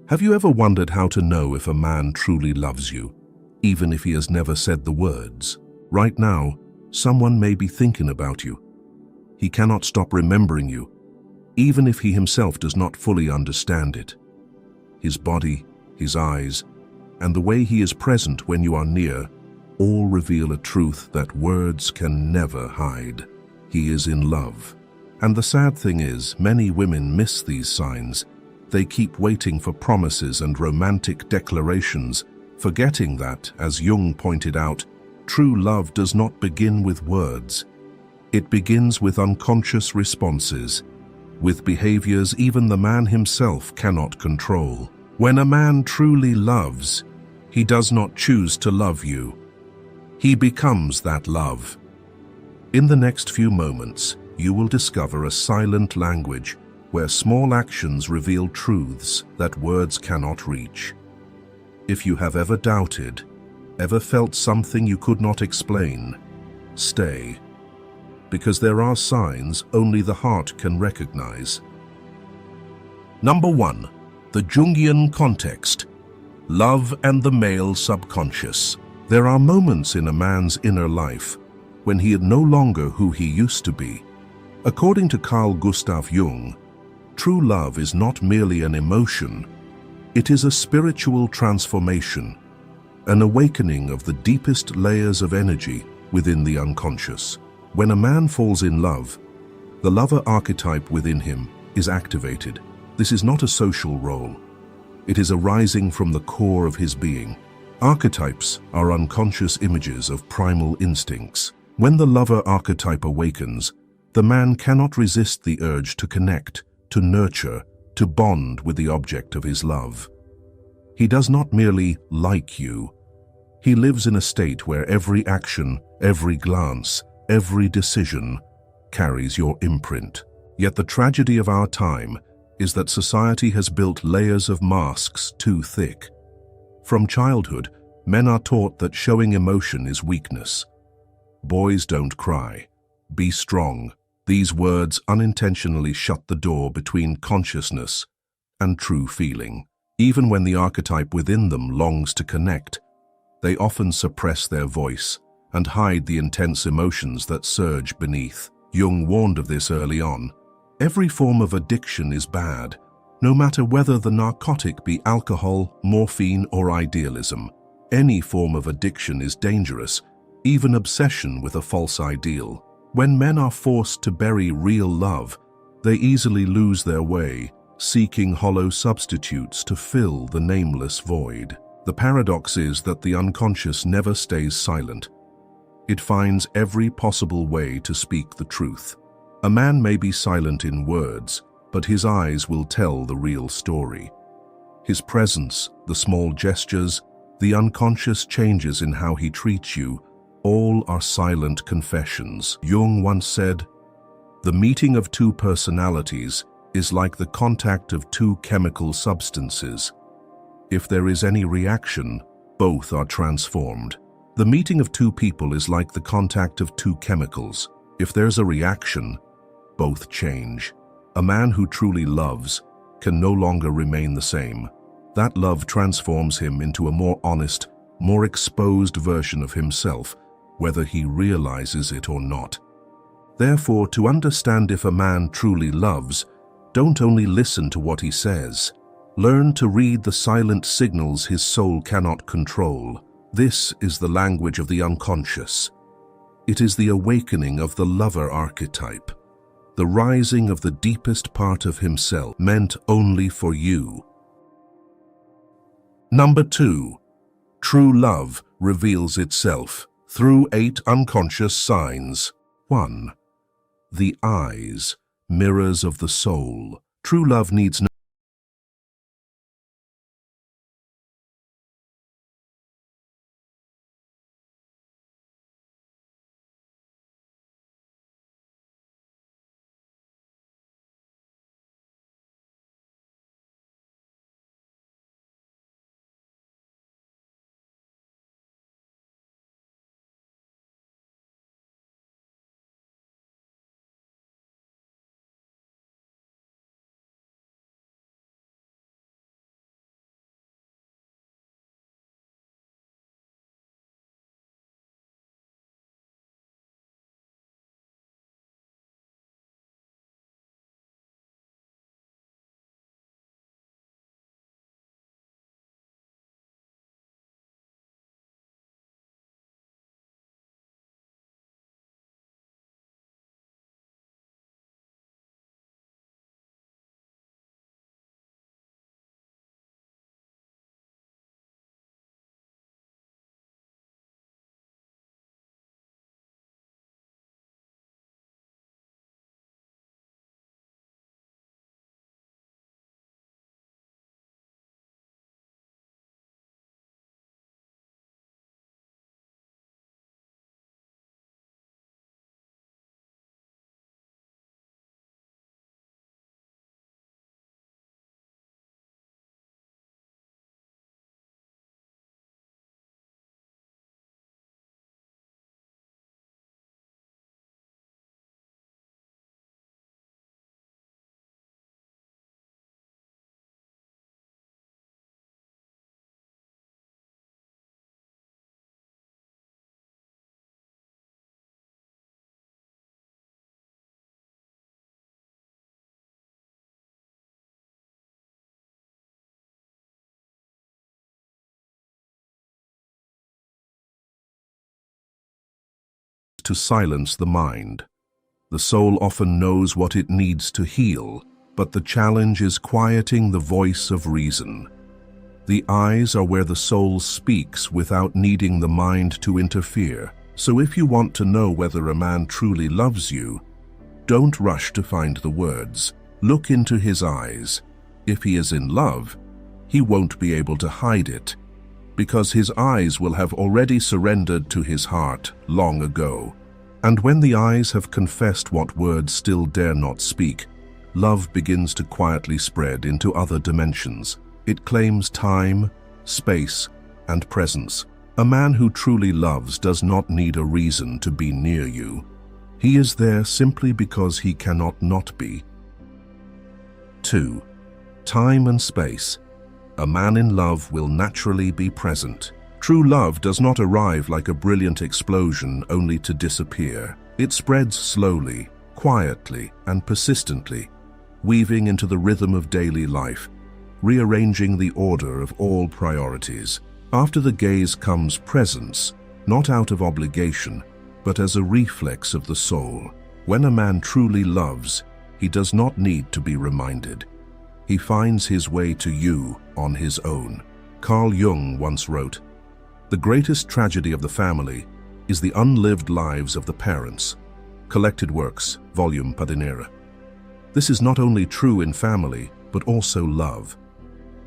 Have you ever wondered how to know if a man truly loves you, even if he has never said the words? Right now, someone may be thinking about you. He cannot stop remembering you, even if he himself does not fully understand it. His body, his eyes, and the way he is present when you are near all reveal a truth that words can never hide. He is in love. And the sad thing is, many women miss these signs. They keep waiting for promises and romantic declarations, forgetting that, as Jung pointed out, true love does not begin with words. It begins with unconscious responses, with behaviors even the man himself cannot control. When a man truly loves, he does not choose to love you. He becomes that love. In the next few moments, you will discover a silent language where small actions reveal truths that words cannot reach. If you have ever doubted, ever felt something you could not explain, stay, because there are signs only the heart can recognize. Number 1. The Jungian context. Love and the male subconscious. There are moments in a man's inner life when he is no longer who he used to be. According to Carl Gustav Jung, true love is not merely an emotion, it is a spiritual transformation, an awakening of the deepest layers of energy within the unconscious. When a man falls in love, the lover archetype within him is activated. This is not a social role. It is a rising from the core of his being. Archetypes are unconscious images of primal instincts. When the lover archetype awakens, the man cannot resist the urge to connect, to nurture, to bond with the object of his love. He does not merely like you. He lives in a state where every action, every glance, every decision carries your imprint. Yet the tragedy of our time is that society has built layers of masks too thick. From childhood, men are taught that showing emotion is weakness. Boys don't cry. Be strong. These words unintentionally shut the door between consciousness and true feeling. Even when the archetype within them longs to connect, they often suppress their voice and hide the intense emotions that surge beneath. Jung warned of this early on. Every form of addiction is bad, no matter whether the narcotic be alcohol, morphine, or idealism. Any form of addiction is dangerous, even obsession with a false ideal. When men are forced to bury real love, they easily lose their way, seeking hollow substitutes to fill the nameless void. The paradox is that the unconscious never stays silent. It finds every possible way to speak the truth. A man may be silent in words, but his eyes will tell the real story. His presence, the small gestures, the unconscious changes in how he treats you, all are silent confessions. Jung once said, "The meeting of two personalities is like the contact of two chemical substances. If there is any reaction, both are transformed." The meeting of two people is like the contact of two chemicals. If there's a reaction, both change. A man who truly loves can no longer remain the same. That love transforms him into a more honest, more exposed version of himself, whether he realizes it or not. Therefore, to understand if a man truly loves, don't only listen to what he says. Learn to read the silent signals his soul cannot control. This is the language of the unconscious. It is the awakening of the lover archetype, the rising of the deepest part of himself, meant only for you. Number 2. True love reveals itself through 8 unconscious signs. 1. The eyes, mirrors of the soul. True love needs no to silence the mind. The soul often knows what it needs to heal, but the challenge is quieting the voice of reason. The eyes are where the soul speaks without needing the mind to interfere. So if you want to know whether a man truly loves you, don't rush to find the words. Look into his eyes. If he is in love, he won't be able to hide it, because his eyes will have already surrendered to his heart long ago. And when the eyes have confessed what words still dare not speak, love begins to quietly spread into other dimensions. It claims time, space, and presence. A man who truly loves does not need a reason to be near you. He is there simply because he cannot not be. 2. Time and space. A man in love will naturally be present. True love does not arrive like a brilliant explosion only to disappear. It spreads slowly, quietly, and persistently, weaving into the rhythm of daily life, rearranging the order of all priorities. After the gaze comes presence, not out of obligation, but as a reflex of the soul. When a man truly loves, he does not need to be reminded. He finds his way to you on his own. Carl Jung once wrote, "The greatest tragedy of the family is the unlived lives of the parents." Collected Works, Volume 14. This is not only true in family, but also love.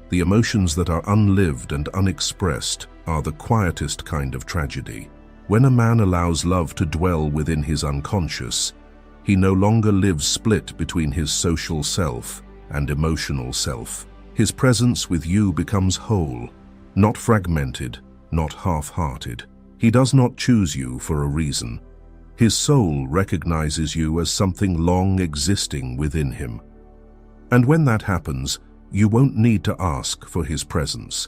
The emotions that are unlived and unexpressed are the quietest kind of tragedy. When a man allows love to dwell within his unconscious, he no longer lives split between his social self and emotional self. His presence with you becomes whole, not fragmented, not half-hearted. He does not choose you for a reason. His soul recognizes you as something long existing within him. And when that happens, you won't need to ask for his presence.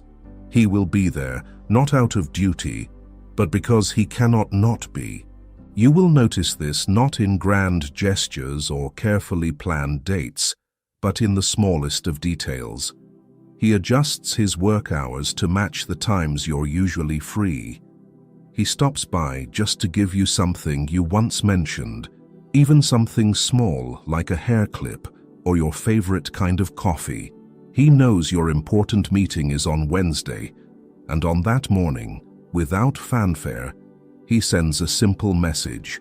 He will be there, not out of duty, but because he cannot not be. You will notice this not in grand gestures or carefully planned dates, but in the smallest of details. He adjusts his work hours to match the times you're usually free. He stops by just to give you something you once mentioned, even something small like a hair clip or your favorite kind of coffee. He knows your important meeting is on Wednesday, and on that morning, without fanfare, he sends a simple message,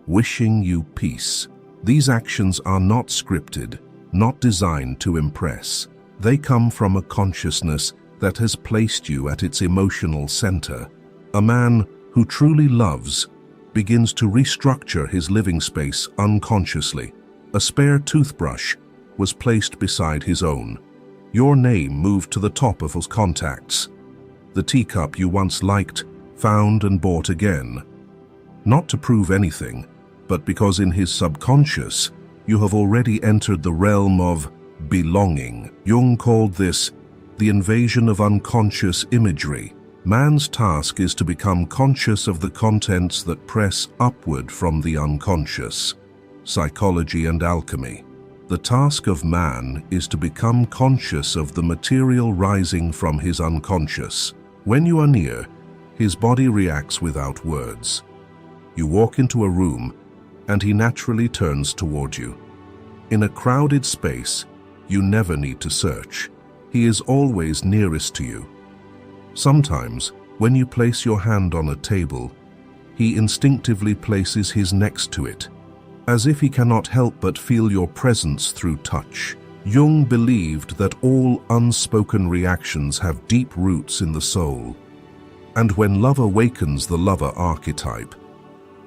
wishing you peace. These actions are not scripted, not designed to impress. They come from a consciousness that has placed you at its emotional center. A man who truly loves begins to restructure his living space unconsciously. A spare toothbrush was placed beside his own. Your name moved to the top of his contacts. The teacup you once liked, found and bought again. Not to prove anything, but because in his subconscious, you have already entered the realm of belonging. Jung called this the invasion of unconscious imagery. Man's task is to become conscious of the contents that press upward from the unconscious. Psychology and alchemy. The task of man is to become conscious of the material rising from his unconscious. When you are near, his body reacts without words. You walk into a room, and he naturally turns toward you. In a crowded space, you never need to search. He is always nearest to you. Sometimes, when you place your hand on a table, he instinctively places his next to it, as if he cannot help but feel your presence through touch. Jung believed that all unspoken reactions have deep roots in the soul, and when love awakens the lover archetype,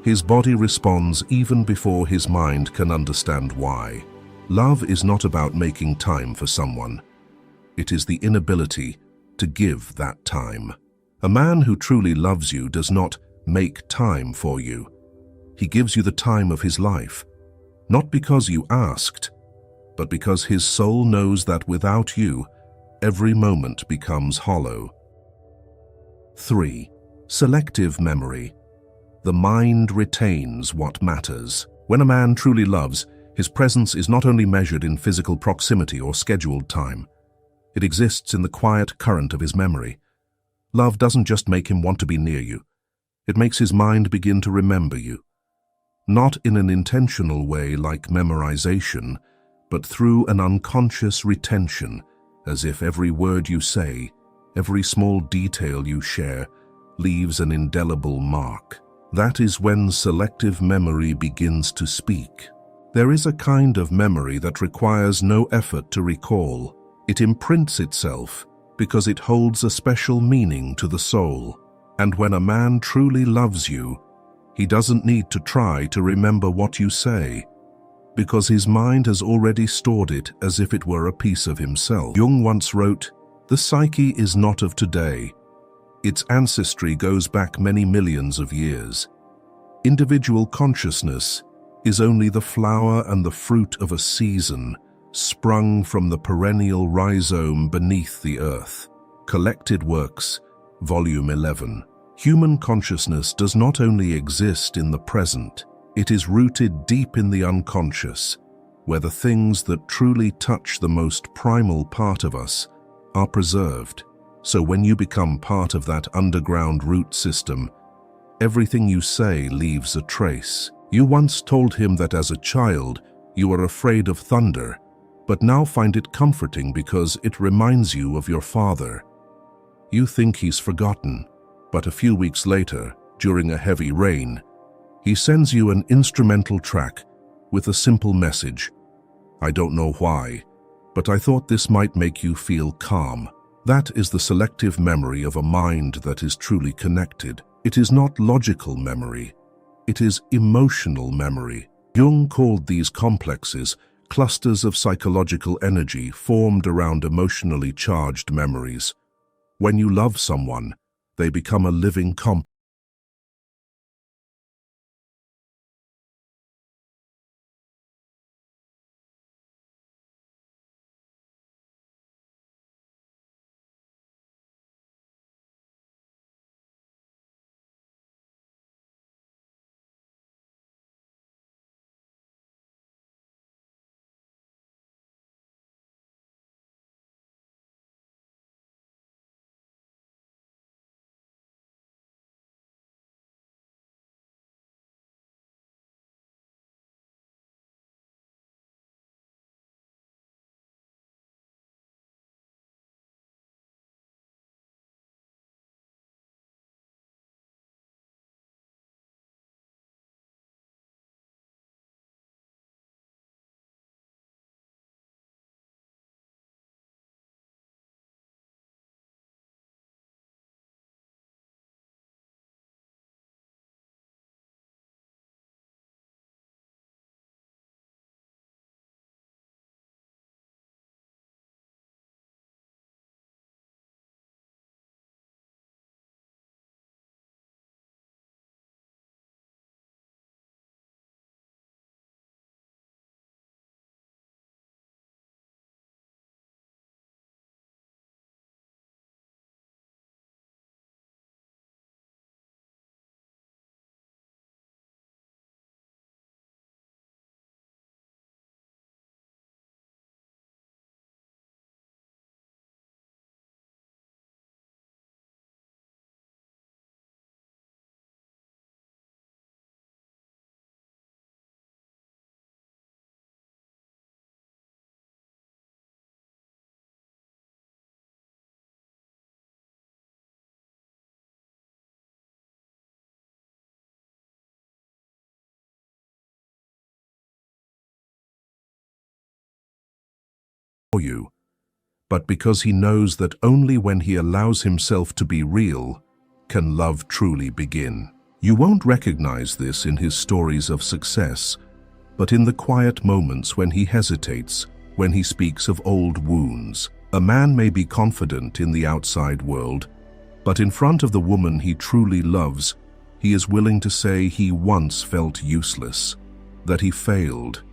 his body responds even before his mind can understand why. Love is not about making time for someone. It is the inability to give that time. A man who truly loves you does not make time for you. He gives you the time of his life, not because you asked, but because his soul knows that without you, every moment becomes hollow. 3. Selective memory. The mind retains what matters. When a man truly loves, his presence is not only measured in physical proximity or scheduled time. It exists in the quiet current of his memory. Love doesn't just make him want to be near you. It makes his mind begin to remember you. not in an intentional way like memorization, but through an unconscious retention, as if every word you say, every small detail you share, leaves an indelible mark. That is when selective memory begins to speak. There is a kind of memory that requires no effort to recall. It imprints itself because it holds a special meaning to the soul. And when a man truly loves you, he doesn't need to try to remember what you say, because his mind has already stored it as if it were a piece of himself. Jung once wrote, "The psyche is not of today. Its ancestry goes back many millions of years. Individual consciousness is only the flower and the fruit of a season, sprung from the perennial rhizome beneath the earth." Collected Works, Volume 11. Human consciousness does not only exist in the present, it is rooted deep in the unconscious, where the things that truly touch the most primal part of us are preserved. So when you become part of that underground root system, everything you say leaves a trace. You once told him that as a child you were afraid of thunder, but now find it comforting because it reminds you of your father. You think he's forgotten, but a few weeks later, during a heavy rain, he sends you an instrumental track with a simple message. "I don't know why, but I thought this might make you feel calm." That is the selective memory of a mind that is truly connected. It is not logical memory, it is emotional memory. Jung called these complexes clusters of psychological energy formed around emotionally charged memories. When you love someone, they become a living complex. For you, but because he knows that only when he allows himself to be real can love truly begin. You won't recognize this in his stories of success, but in the quiet moments when he hesitates, when he speaks of old wounds. A man may be confident in the outside world, but in front of the woman he truly loves, he is willing to say he once felt useless, that he failed,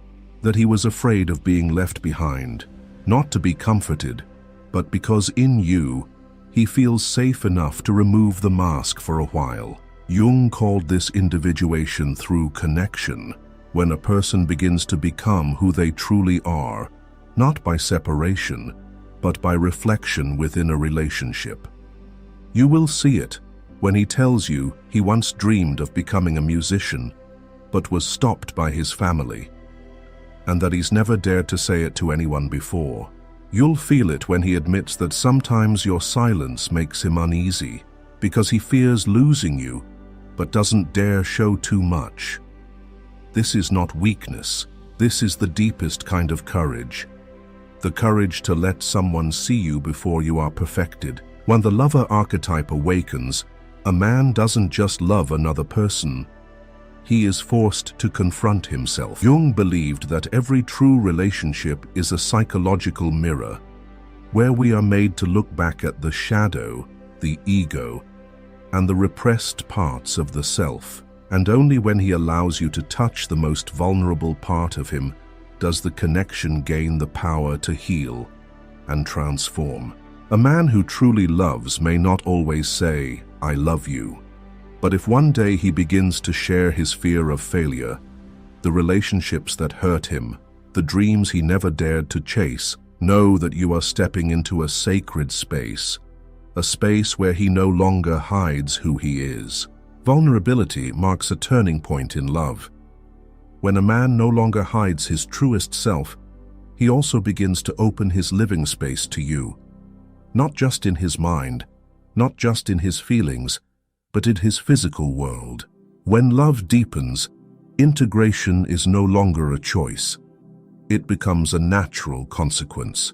that he was afraid of being left behind. Not to be comforted, but because in you, he feels safe enough to remove the mask for a while. Jung called this individuation through connection, when a person begins to become who they truly are, not by separation, but by reflection within a relationship. You will see it when he tells you he once dreamed of becoming a musician, but was stopped by his family, and that he's never dared to say it to anyone before. You'll feel it when he admits that sometimes your silence makes him uneasy because he fears losing you, but doesn't dare show too much. This is not weakness. This is the deepest kind of courage. The courage to let someone see you before you are perfected. When the lover archetype awakens, a man doesn't just love another person. He is forced to confront himself. Jung believed that every true relationship is a psychological mirror, where we are made to look back at the shadow, the ego, and the repressed parts of the self. And only when he allows you to touch the most vulnerable part of him does the connection gain the power to heal and transform. A man who truly loves may not always say, "I love you." But if one day he begins to share his fear of failure, the relationships that hurt him, the dreams he never dared to chase, know that you are stepping into a sacred space, a space where he no longer hides who he is. Vulnerability marks a turning point in love. When a man no longer hides his truest self, he also begins to open his living space to you, not just in his mind, not just in his feelings, but in his physical world. When love deepens, integration is no longer a choice. It becomes a natural consequence.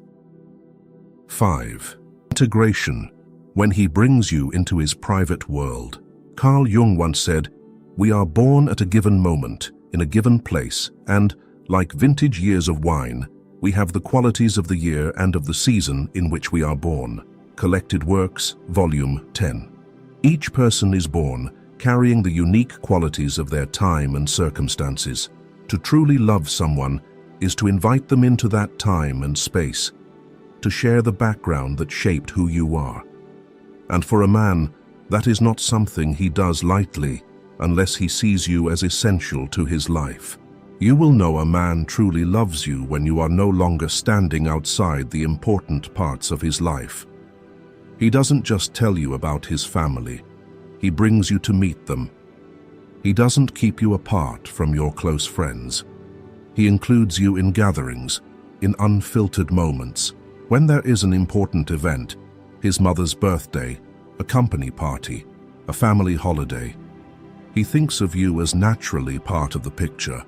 5. Integration, when he brings you into his private world. Carl Jung once said, "We are born at a given moment, in a given place, and, like vintage years of wine, we have the qualities of the year and of the season in which we are born." Collected Works, Volume 10. Each person is born carrying the unique qualities of their time and circumstances. To truly love someone is to invite them into that time and space, to share the background that shaped who you are. And for a man, that is not something he does lightly unless he sees you as essential to his life. You will know a man truly loves you when you are no longer standing outside the important parts of his life. He doesn't just tell you about his family. He brings you to meet them. He doesn't keep you apart from your close friends. He includes you in gatherings, in unfiltered moments. When there is an important event, his mother's birthday, a company party, a family holiday, he thinks of you as naturally part of the picture.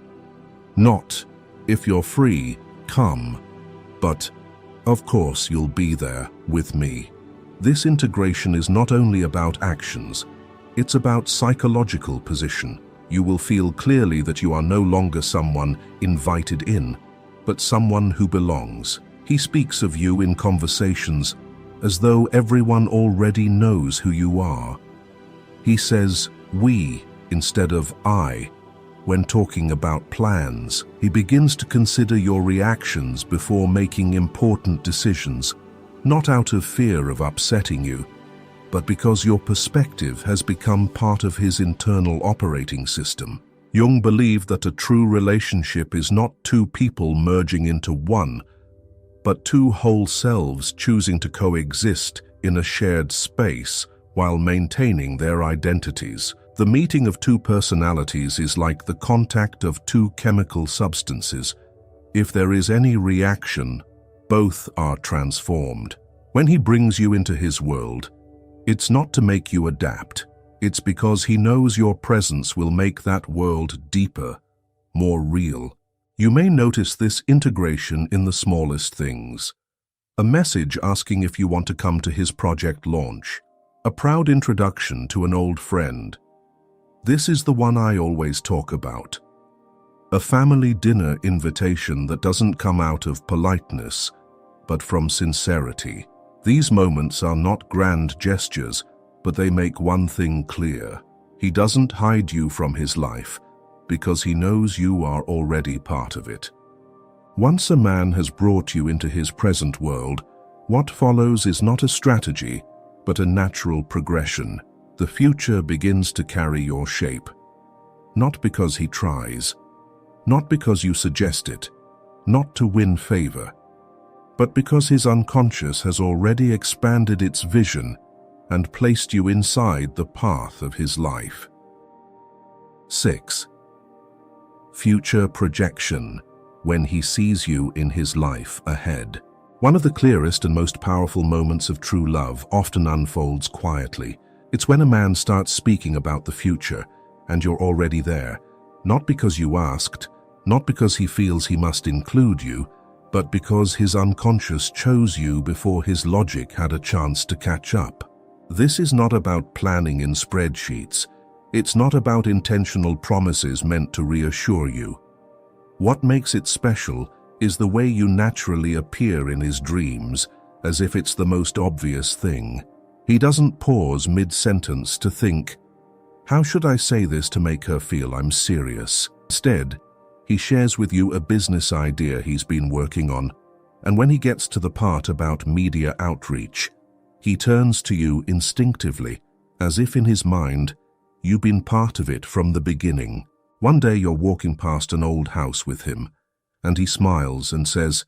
Not, "If you're free, come," but, "Of course you'll be there with me." This integration is not only about actions, it's about psychological position. You will feel clearly that you are no longer someone invited in, but someone who belongs. He speaks of you in conversations as though everyone already knows who you are. He says "we" instead of "I." When talking about plans, he begins to consider your reactions before making important decisions, not out of fear of upsetting you, but because your perspective has become part of his internal operating system. Jung believed that a true relationship is not two people merging into one, but two whole selves choosing to coexist in a shared space while maintaining their identities. The meeting of two personalities is like the contact of two chemical substances. If there is any reaction, both are transformed. When he brings you into his world, it's not to make you adapt. It's because he knows your presence will make that world deeper, more real. You may notice this integration in the smallest things. A message asking if you want to come to his project launch. A proud introduction to an old friend. This is the one I always talk about. A family dinner invitation that doesn't come out of politeness, but from sincerity. These moments are not grand gestures, but they make one thing clear. He doesn't hide you from his life, because he knows you are already part of it. Once a man has brought you into his present world, what follows is not a strategy, but a natural progression. The future begins to carry your shape. Not because he tries, not because you suggest it, not to win favor, but because his unconscious has already expanded its vision and placed you inside the path of his life. 6. future projection, when he sees you in his life ahead. One of the clearest and most powerful moments of true love often unfolds quietly. It's when a man starts speaking about the future, and you're already there, not because you asked, not because he feels he must include you, but because his unconscious chose you before his logic had a chance to catch up. This is not about planning in spreadsheets. It's not about intentional promises meant to reassure you. What makes it special is the way you naturally appear in his dreams, as if it's the most obvious thing. He doesn't pause mid-sentence to think, "How should I say this to make her feel I'm serious?" Instead, he shares with you a business idea he's been working on, and when he gets to the part about media outreach, he turns to you instinctively, as if in his mind, you've been part of it from the beginning. One day you're walking past an old house with him, and he smiles and says,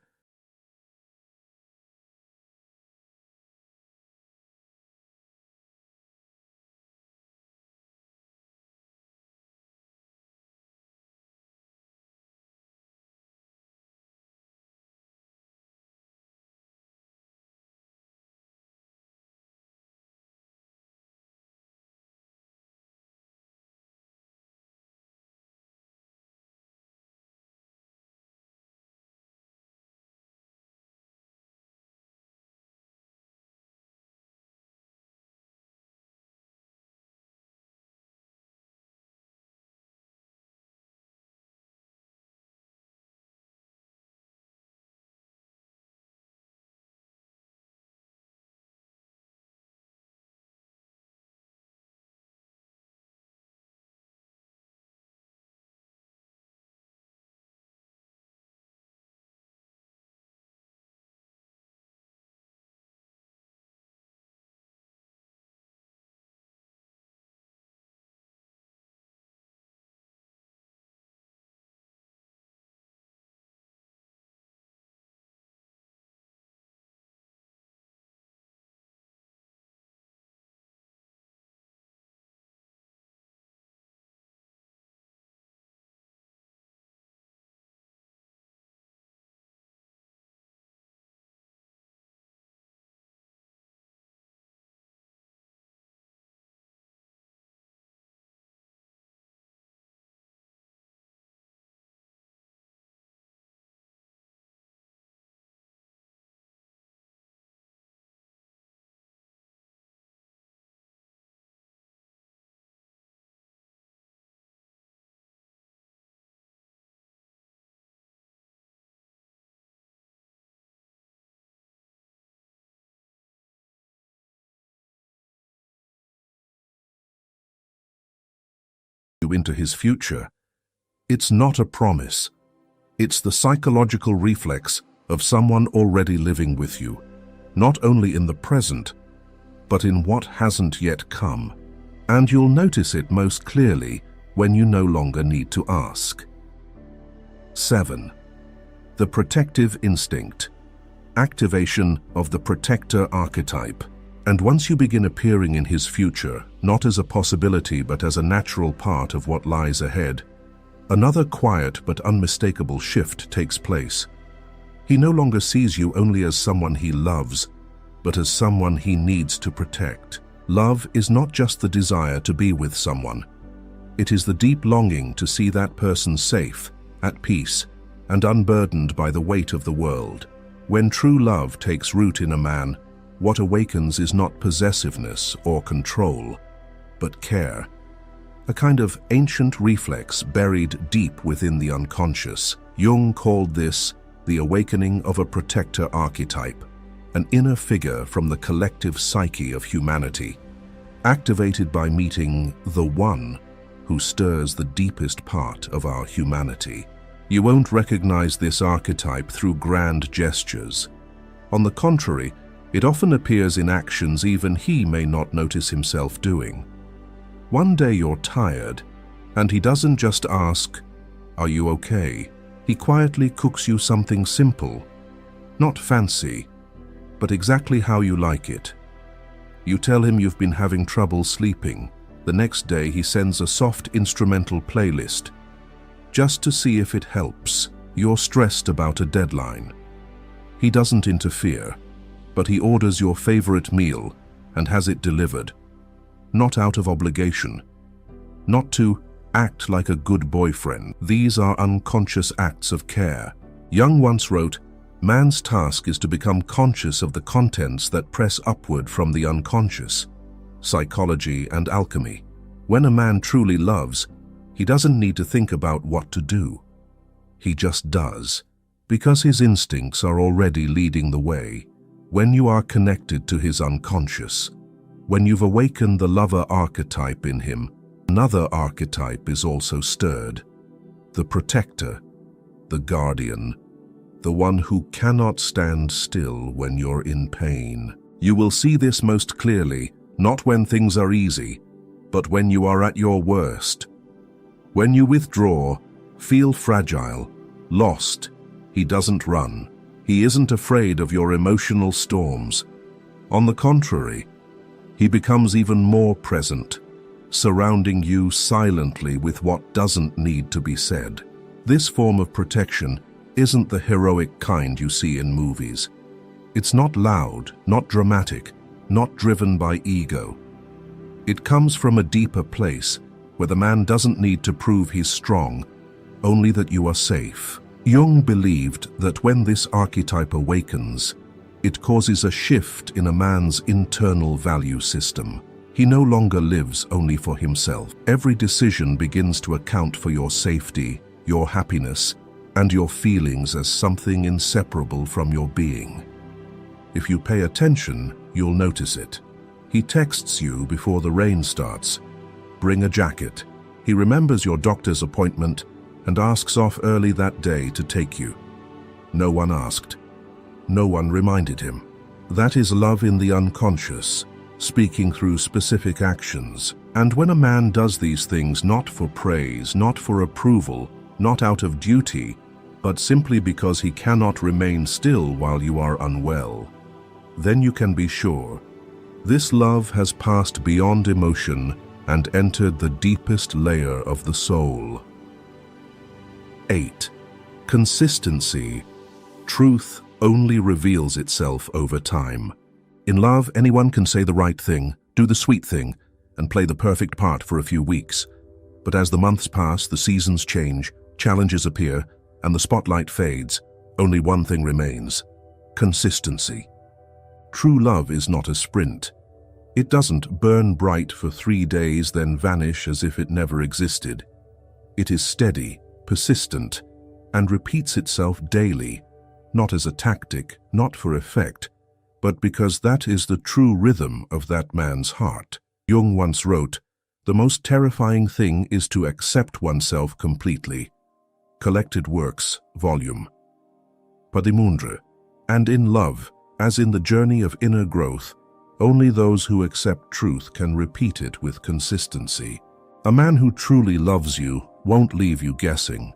you into his future. It's not a promise. It's the psychological reflex of someone already living with you, not only in the present, but in what hasn't yet come. And you'll notice it most clearly when you no longer need to ask. 7. The protective instinct. Activation of the protector archetype. And once you begin appearing in his future, not as a possibility but as a natural part of what lies ahead, another quiet but unmistakable shift takes place. He no longer sees you only as someone he loves, but as someone he needs to protect. Love is not just the desire to be with someone. It is the deep longing to see that person safe, at peace, and unburdened by the weight of the world. When true love takes root in a man, what awakens is not possessiveness or control, but care, a kind of ancient reflex buried deep within the unconscious. Jung called this the awakening of a protector archetype, an inner figure from the collective psyche of humanity, activated by meeting the one who stirs the deepest part of our humanity. You won't recognize this archetype through grand gestures. On the contrary, it often appears in actions even he may not notice himself doing. One day you're tired, and he doesn't just ask, "Are you okay?" He quietly cooks you something simple, not fancy, but exactly how you like it. You tell him you've been having trouble sleeping. The next day he sends a soft instrumental playlist. just to see if it helps. You're stressed about a deadline. He doesn't interfere, but he orders your favorite meal and has it delivered. Not out of obligation. Not to act like a good boyfriend. These are unconscious acts of care. Jung once wrote, "Man's task is to become conscious of the contents that press upward from the unconscious." Psychology and alchemy. When a man truly loves, he doesn't need to think about what to do. He just does, because his instincts are already leading the way. When you are connected to his unconscious, when you've awakened the lover archetype in him, another archetype is also stirred. The protector, the guardian, the one who cannot stand still when you're in pain. You will see this most clearly, not when things are easy, but when you are at your worst. When you withdraw, feel fragile, lost, he doesn't run. He isn't afraid of your emotional storms. On the contrary, he becomes even more present, surrounding you silently with what doesn't need to be said. This form of protection isn't the heroic kind you see in movies. It's not loud, not dramatic, not driven by ego. It comes from a deeper place, where the man doesn't need to prove he's strong, only that you are safe. Jung believed that when this archetype awakens, it causes a shift in a man's internal value system. He no longer lives only for himself. Every decision begins to account for your safety, your happiness, and your feelings as something inseparable from your being. If you pay attention, you'll notice it. He texts you before the rain starts. Bring a jacket. He remembers your doctor's appointment and asks off early that day to take you. No one asked. No one reminded him. That is love in the unconscious, speaking through specific actions. And when a man does these things not for praise, not for approval, not out of duty, but simply because he cannot remain still while you are unwell, then you can be sure this love has passed beyond emotion and entered the deepest layer of the soul. 8. Consistency. Truth only reveals itself over time. In love, anyone can say the right thing, do the sweet thing, and play the perfect part for a few weeks. But as the months pass, the seasons change, challenges appear, and the spotlight fades. Only one thing remains: consistency. True love is not a sprint. It doesn't burn bright for 3 days, then vanish as if it never existed. It is steady, persistent, and repeats itself daily, not as a tactic, not for effect, but because that is the true rhythm of that man's heart. Jung once wrote, "The most terrifying thing is to accept oneself completely." Collected Works, Volume 13. And in love, as in the journey of inner growth, only those who accept truth can repeat it with consistency. A man who truly loves you won't leave you guessing.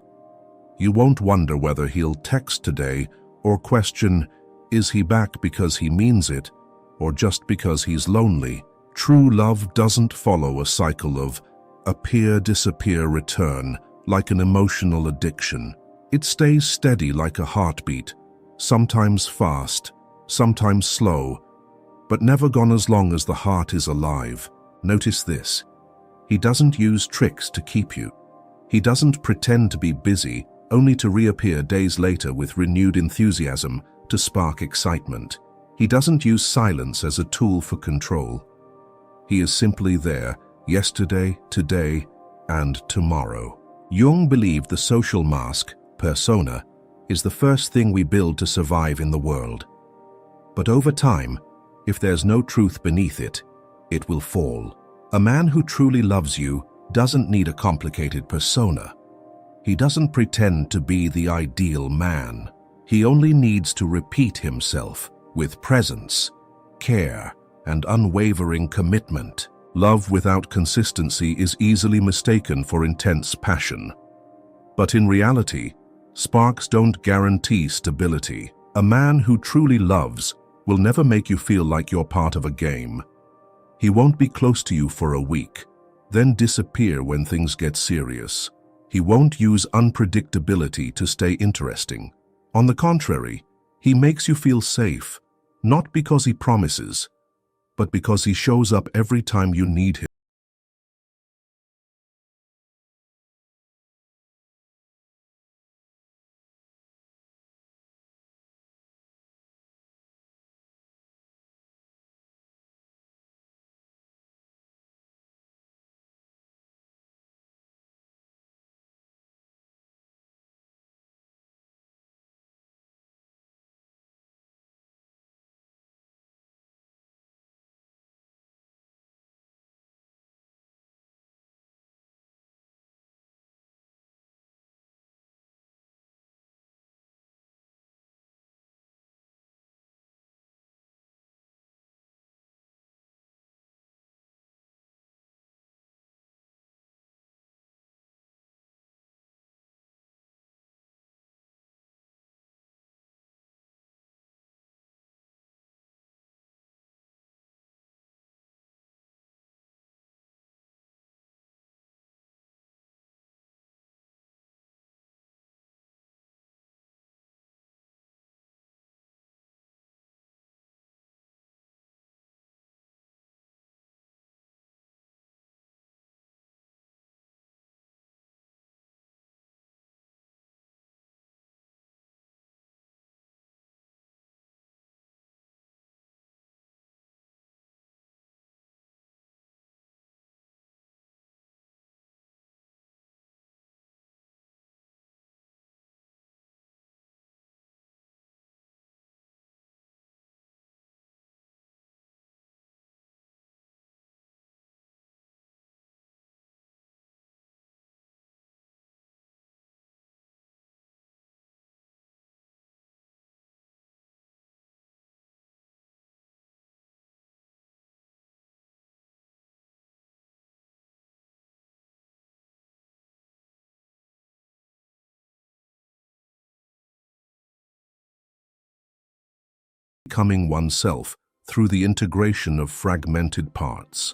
You won't wonder whether he'll text today or question, is he back because he means it or just because he's lonely? True love doesn't follow a cycle of appear, disappear, return, like an emotional addiction. It stays steady like a heartbeat, sometimes fast, sometimes slow, but never gone as long as the heart is alive. Notice this. He doesn't use tricks to keep you. He doesn't pretend to be busy, only to reappear days later with renewed enthusiasm to spark excitement. He doesn't use silence as a tool for control. He is simply there, yesterday, today, and tomorrow. Jung believed the social mask, persona, is the first thing we build to survive in the world. But over time, if there's no truth beneath it, it will fall. A man who truly loves you doesn't need a complicated persona. He doesn't pretend to be the ideal man. He only needs to repeat himself with presence, care, and unwavering commitment. Love without consistency is easily mistaken for intense passion. But in reality, sparks don't guarantee stability. A man who truly loves will never make you feel like you're part of a game. He won't be close to you for a week, then disappear when things get serious. He won't use unpredictability to stay interesting. On the contrary, he makes you feel safe, not because he promises, but because he shows up every time you need him. Becoming oneself through the integration of fragmented parts.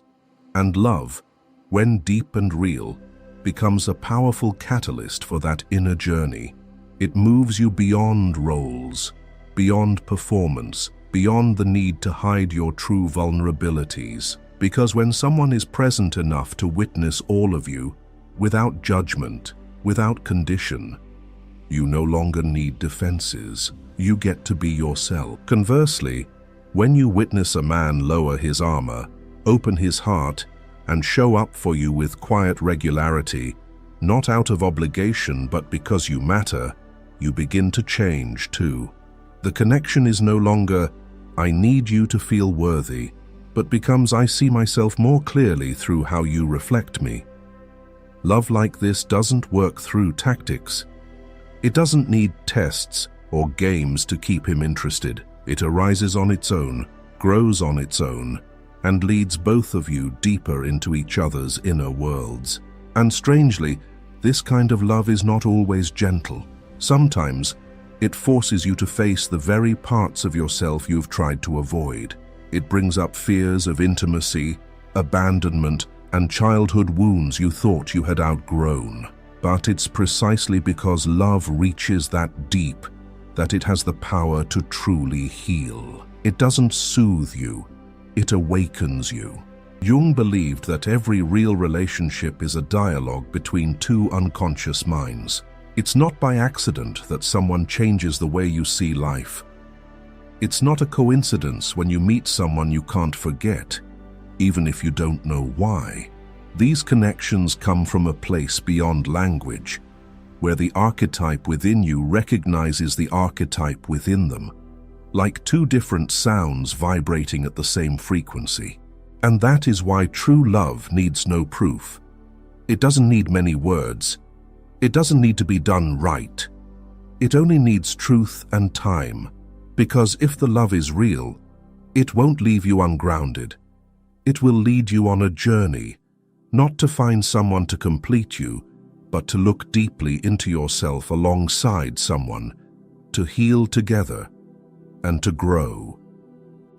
And love, when deep and real, becomes a powerful catalyst for that inner journey. It moves you beyond roles, beyond performance, beyond the need to hide your true vulnerabilities. Because when someone is present enough to witness all of you, without judgment, without condition, you no longer need defenses. You get to be yourself. Conversely, when you witness a man lower his armor, open his heart, and show up for you with quiet regularity, not out of obligation but because you matter, you begin to change too. The connection is no longer, I need you to feel worthy, but becomes, I see myself more clearly through how you reflect me. Love like this doesn't work through tactics. It doesn't need tests or games to keep him interested. It arises on its own, grows on its own, and leads both of you deeper into each other's inner worlds. And strangely, this kind of love is not always gentle. Sometimes, it forces you to face the very parts of yourself you've tried to avoid. It brings up fears of intimacy, abandonment, and childhood wounds you thought you had outgrown. But it's precisely because love reaches that deep that it has the power to truly heal. It doesn't soothe you, it awakens you. Jung believed that every real relationship is a dialogue between two unconscious minds. It's not by accident that someone changes the way you see life. It's not a coincidence when you meet someone you can't forget, even if you don't know why. These connections come from a place beyond language, where the archetype within you recognizes the archetype within them, like two different sounds vibrating at the same frequency. And that is why true love needs no proof. It doesn't need many words. It doesn't need to be done right. It only needs truth and time, because if the love is real, it won't leave you ungrounded. It will lead you on a journey, not to find someone to complete you, but to look deeply into yourself alongside someone, to heal together, and to grow.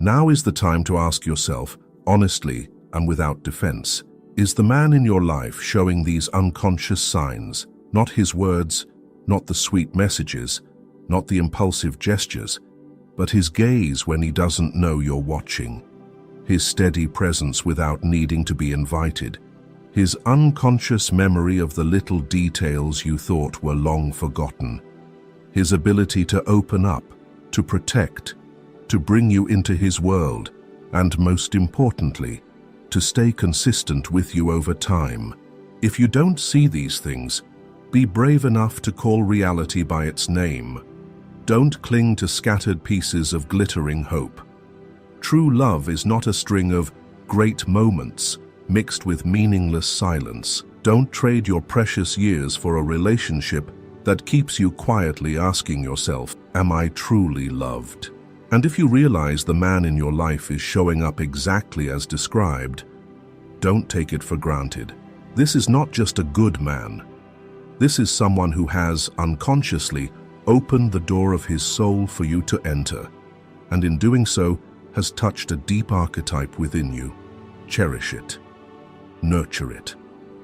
Now is the time to ask yourself, honestly and without defense, is the man in your life showing these unconscious signs Not his words, not the sweet messages, not the impulsive gestures, but his gaze when he doesn't know you're watching, his steady presence without needing to be invited, his unconscious memory of the little details you thought were long forgotten, his ability to open up, to protect, to bring you into his world, and most importantly, to stay consistent with you over time. If you don't see these things, be brave enough to call reality by its name. Don't cling to scattered pieces of glittering hope. True love is not a string of great moments mixed with meaningless silence. Don't trade your precious years for a relationship that keeps you quietly asking yourself, am I truly loved? And if you realize the man in your life is showing up exactly as described, don't take it for granted. This is not just a good man. This is someone who has, unconsciously, opened the door of his soul for you to enter, and in doing so, has touched a deep archetype within you. Cherish it. Nurture it.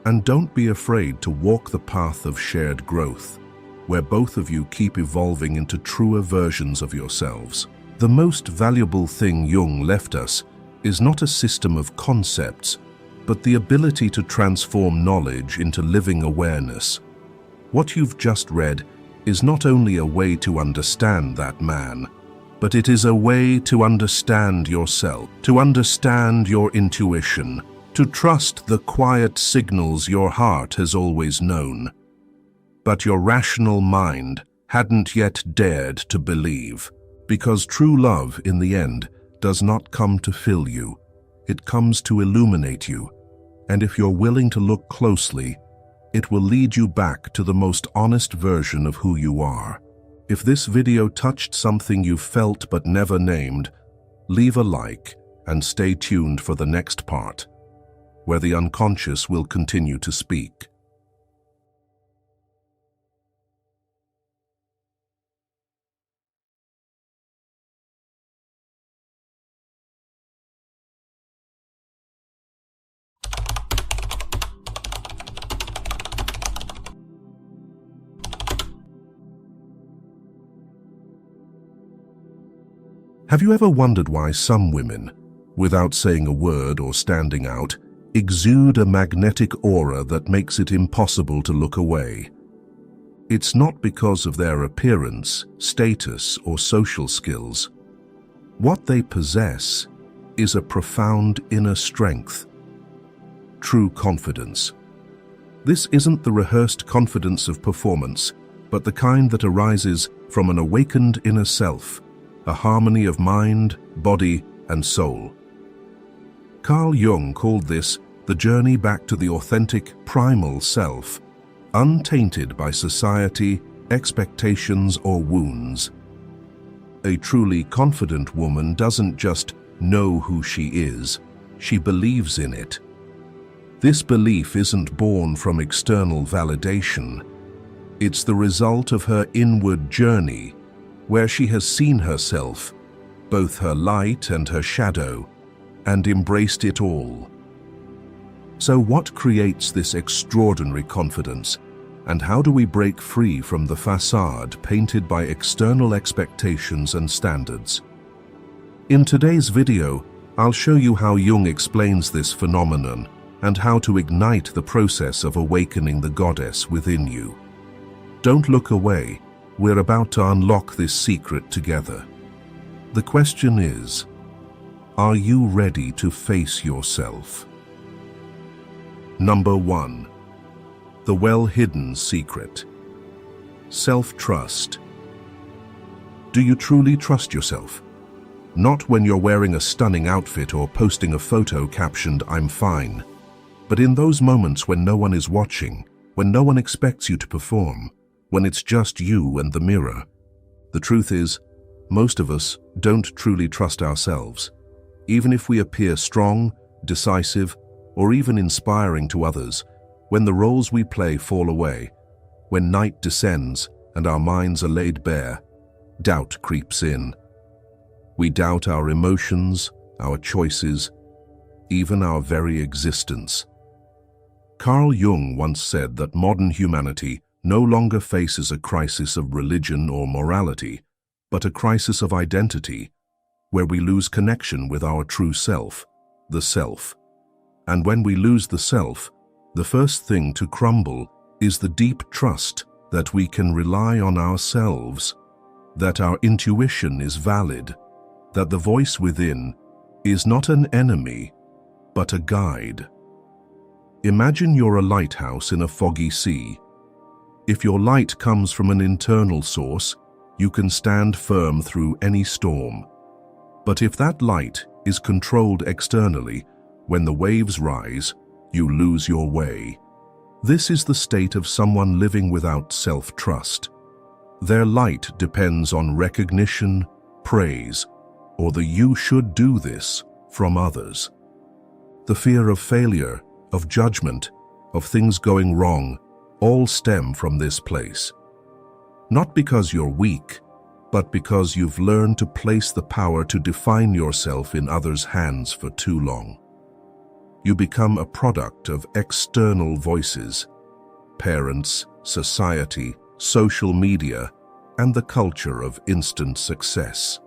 And don't be afraid to walk the path of shared growth, where both of you keep evolving into truer versions of yourselves. The most valuable thing Jung left us is not a system of concepts, but the ability to transform knowledge into living awareness. What you've just read is not only a way to understand that man, but it is a way to understand yourself, to understand your intuition, to trust the quiet signals your heart has always known, but your rational mind hadn't yet dared to believe. Because true love, in the end, does not come to fill you. It comes to illuminate you. And if you're willing to look closely, it will lead you back to the most honest version of who you are. If this video touched something you felt but never named, leave a like and stay tuned for the next part, where the unconscious will continue to speak. Have you ever wondered why some women, without saying a word or standing out, exude a magnetic aura that makes it impossible to look away? It's not because of their appearance, status, or social skills. What they possess is a profound inner strength, true confidence. This isn't the rehearsed confidence of performance, but the kind that arises from an awakened inner self, a harmony of mind, body, and soul. Carl Jung called this the journey back to the authentic, primal self, untainted by society, expectations, or wounds. A truly confident woman doesn't just know who she is, she believes in it. This belief isn't born from external validation. It's the result of her inward journey, where she has seen herself, both her light and her shadow, and embraced it all. So what creates this extraordinary confidence, and how do we break free from the facade painted by external expectations and standards? In today's video, I'll show you how Jung explains this phenomenon and how to ignite the process of awakening the goddess within you. Don't look away. We're about to unlock this secret together. The question is, are you ready to face yourself? Number 1. The well-hidden secret. Self-trust. Do you truly trust yourself? Not when you're wearing a stunning outfit or posting a photo captioned, "I'm fine," but in those moments when no one is watching, when no one expects you to perform, when it's just you and the mirror. The truth is, most of us don't truly trust ourselves. Even if we appear strong, decisive, or even inspiring to others, when the roles we play fall away, when night descends and our minds are laid bare, doubt creeps in. We doubt our emotions, our choices, even our very existence. Carl Jung once said that modern humanity no longer faces a crisis of religion or morality, but a crisis of identity, where we lose connection with our true self, the self. And when we lose the self, the first thing to crumble is the deep trust that we can rely on ourselves, that our intuition is valid, that the voice within is not an enemy, but a guide. Imagine you're a lighthouse in a foggy sea. If your light comes from an internal source, you can stand firm through any storm. But if that light is controlled externally, when the waves rise, you lose your way. This is the state of someone living without self-trust. Their light depends on recognition, praise, or the "you should do this" from others. The fear of failure, of judgment, of things going wrong, all stem from this place. Not because you're weak, but because you've learned to place the power to define yourself in others' hands for too long. You become a product of external voices, parents, society, social media, and the culture of instant success.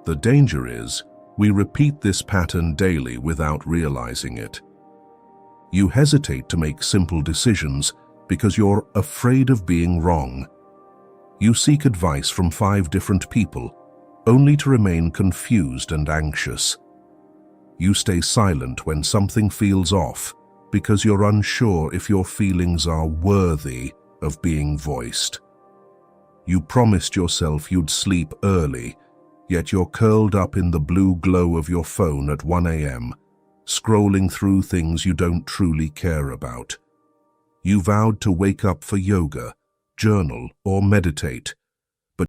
The danger is, we repeat this pattern daily without realizing it. You hesitate to make simple decisions because you're afraid of being wrong. You seek advice from 5 different people, only to remain confused and anxious. You stay silent when something feels off because you're unsure if your feelings are worthy of being voiced. You promised yourself you'd sleep early, yet you're curled up in the blue glow of your phone at 1 a.m., scrolling through things you don't truly care about. You vowed to wake up for yoga, journal, or meditate, but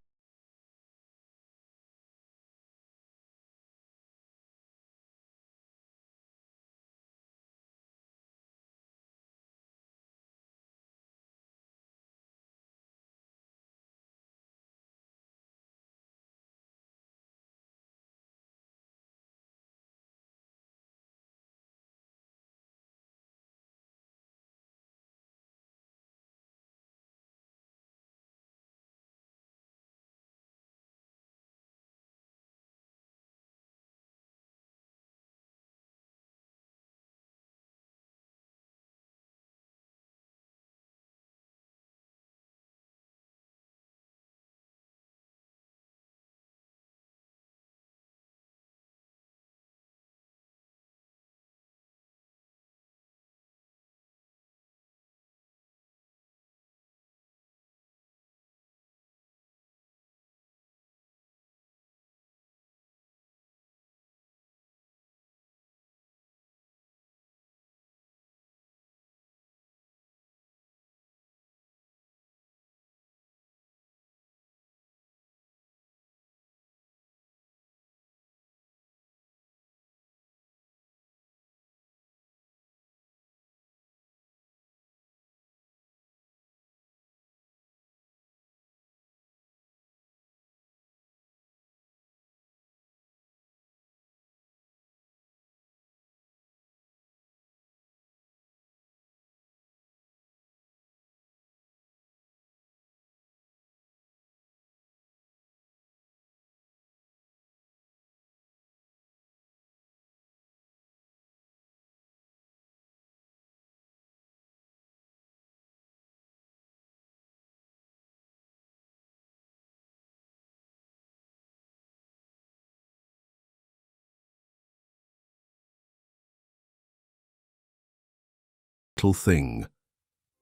thing.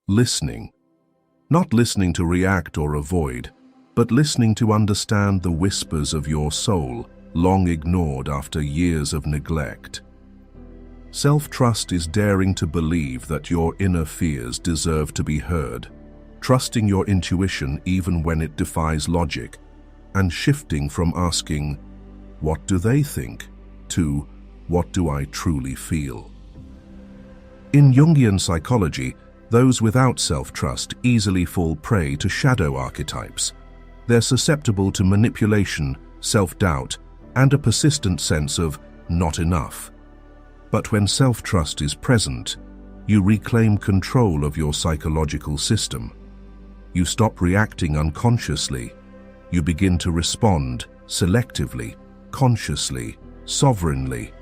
Listening. Not listening to react or avoid, but listening to understand the whispers of your soul, long ignored after years of neglect. Self-trust is daring to believe that your inner fears deserve to be heard, trusting your intuition even when it defies logic, and shifting from asking, "What do they think?" to, "What do I truly feel?" In Jungian psychology, those without self-trust easily fall prey to shadow archetypes. They're susceptible to manipulation, self-doubt, and a persistent sense of not enough. But when self-trust is present, You reclaim control of your psychological system. You stop reacting unconsciously. You begin to respond selectively, consciously, sovereignly.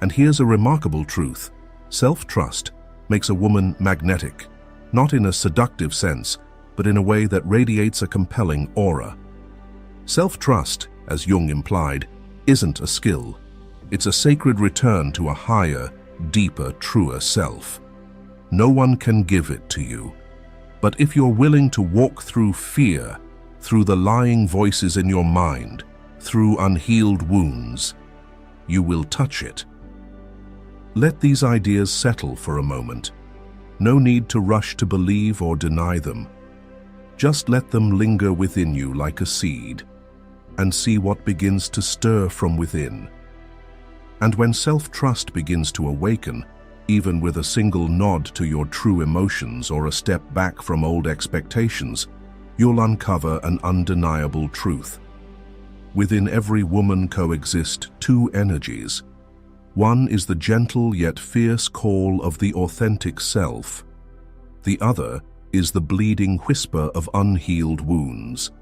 And here's a remarkable truth. Self-trust makes a woman magnetic, not in a seductive sense, but in a way that radiates a compelling aura. Self-trust, as Jung implied, isn't a skill. It's a sacred return to a higher, deeper, truer self. No one can give it to you. But if you're willing to walk through fear, through the lying voices in your mind, through unhealed wounds, you will touch it. Let these ideas settle for a moment. No need to rush to believe or deny them. Just let them linger within you like a seed, and see what begins to stir from within. And when self-trust begins to awaken, even with a single nod to your true emotions or a step back from old expectations, you'll uncover an undeniable truth. Within every woman coexist two energies. One is the gentle yet fierce call of the authentic self. The other is the bleeding whisper of unhealed wounds.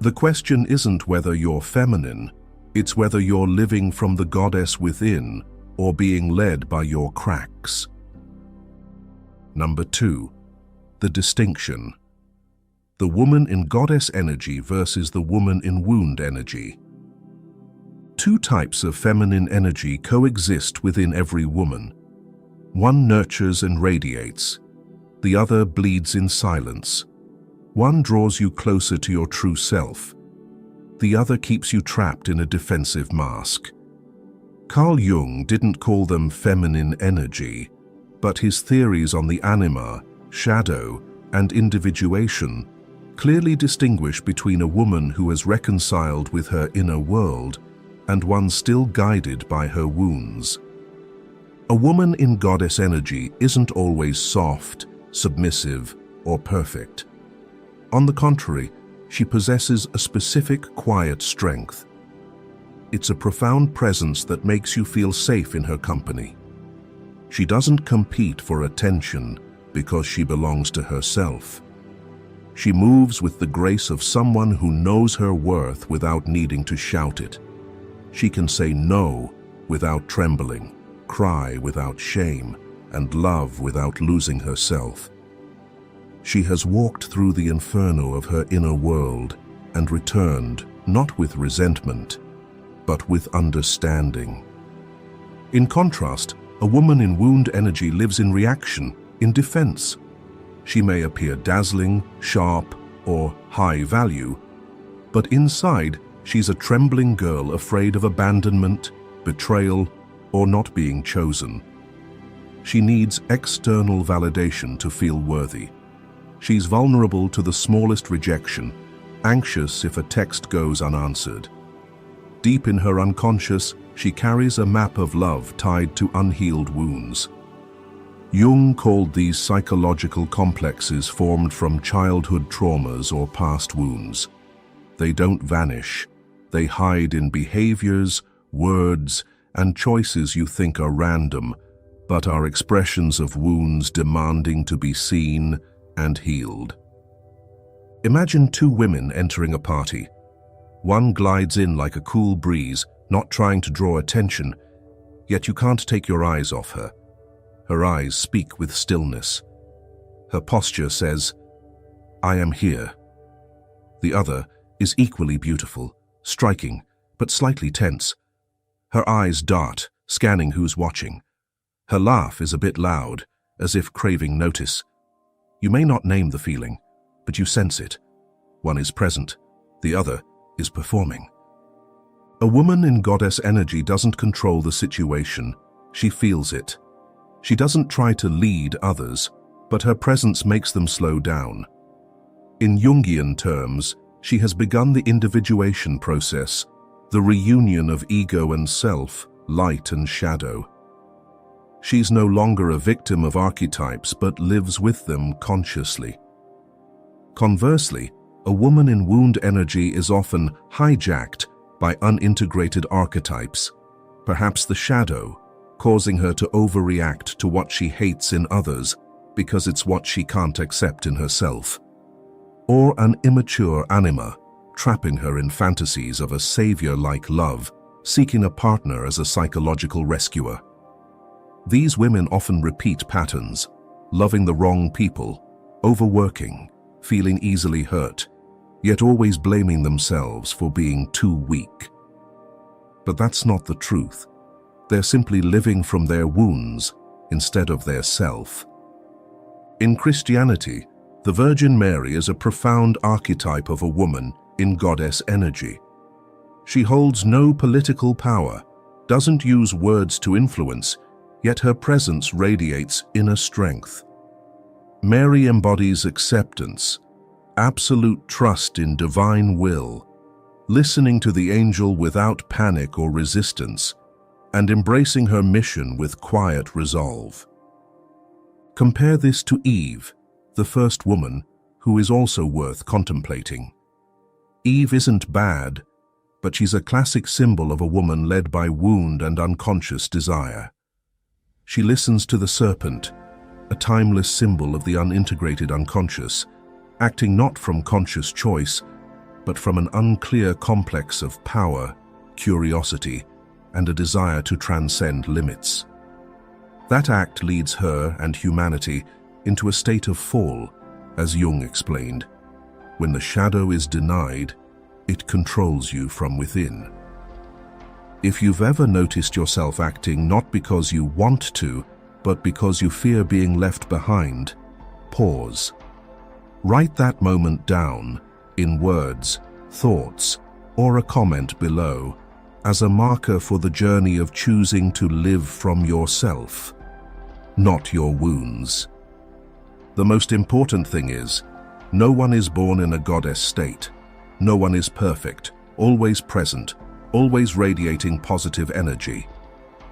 The question isn't whether you're feminine, it's whether you're living from the goddess within or being led by your cracks. Number 2. The distinction. The woman in goddess energy versus the woman in wound energy. Two types of feminine energy coexist within every woman. One nurtures and radiates. The other bleeds in silence. One draws you closer to your true self. The other keeps you trapped in a defensive mask. Carl Jung didn't call them feminine energy, but his theories on the anima, shadow, and individuation clearly distinguish between a woman who has reconciled with her inner world and one still guided by her wounds. A woman in goddess energy isn't always soft, submissive, or perfect. On the contrary, she possesses a specific quiet strength. It's a profound presence that makes you feel safe in her company. She doesn't compete for attention because she belongs to herself. She moves with the grace of someone who knows her worth without needing to shout it. She can say no without trembling, cry without shame, and love without losing herself. She has walked through the inferno of her inner world and returned not with resentment, but with understanding. In contrast, a woman in wound energy lives in reaction, in defense. She may appear dazzling, sharp, or high value, but inside, she's a trembling girl afraid of abandonment, betrayal, or not being chosen. She needs external validation to feel worthy. She's vulnerable to the smallest rejection, anxious if a text goes unanswered. Deep in her unconscious, she carries a map of love tied to unhealed wounds. Jung called these psychological complexes formed from childhood traumas or past wounds. They don't vanish. They hide in behaviors, words, and choices you think are random, but are expressions of wounds demanding to be seen and healed. Imagine two women entering a party. One glides in like a cool breeze, not trying to draw attention, yet you can't take your eyes off her. Her eyes speak with stillness. Her posture says, "I am here." The other is equally beautiful, striking, but slightly tense. Her eyes dart, scanning who's watching. Her laugh is a bit loud, as if craving notice. You may not name the feeling, but you sense it. One is present, the other is performing. A woman in goddess energy doesn't control the situation, she feels it. She doesn't try to lead others, but her presence makes them slow down. In Jungian terms, she has begun the individuation process, the reunion of ego and self, light and shadow. She's no longer a victim of archetypes, but lives with them consciously. Conversely, a woman in wound energy is often hijacked by unintegrated archetypes, perhaps the shadow, causing her to overreact to what she hates in others because it's what she can't accept in herself. Or an immature anima, trapping her in fantasies of a savior-like love, seeking a partner as a psychological rescuer. These women often repeat patterns, loving the wrong people, overworking, feeling easily hurt, yet always blaming themselves for being too weak. But that's not the truth. They're simply living from their wounds instead of their self. In Christianity, the Virgin Mary is a profound archetype of a woman in goddess energy. She holds no political power, doesn't use words to influence, yet her presence radiates inner strength. Mary embodies acceptance, absolute trust in divine will, listening to the angel without panic or resistance, and embracing her mission with quiet resolve. Compare this to Eve, the first woman, who is also worth contemplating. Eve isn't bad, but she's a classic symbol of a woman led by wound and unconscious desire. She listens to the serpent, a timeless symbol of the unintegrated unconscious, acting not from conscious choice, but from an unclear complex of power, curiosity, and a desire to transcend limits. That act leads her and humanity into a state of fall, as Jung explained. When the shadow is denied, it controls you from within. If you've ever noticed yourself acting not because you want to, but because you fear being left behind, pause. Write that moment down, in words, thoughts, or a comment below, as a marker for the journey of choosing to live from yourself, not your wounds. The most important thing is, no one is born in a goddess state. No one is perfect, always present, always radiating positive energy.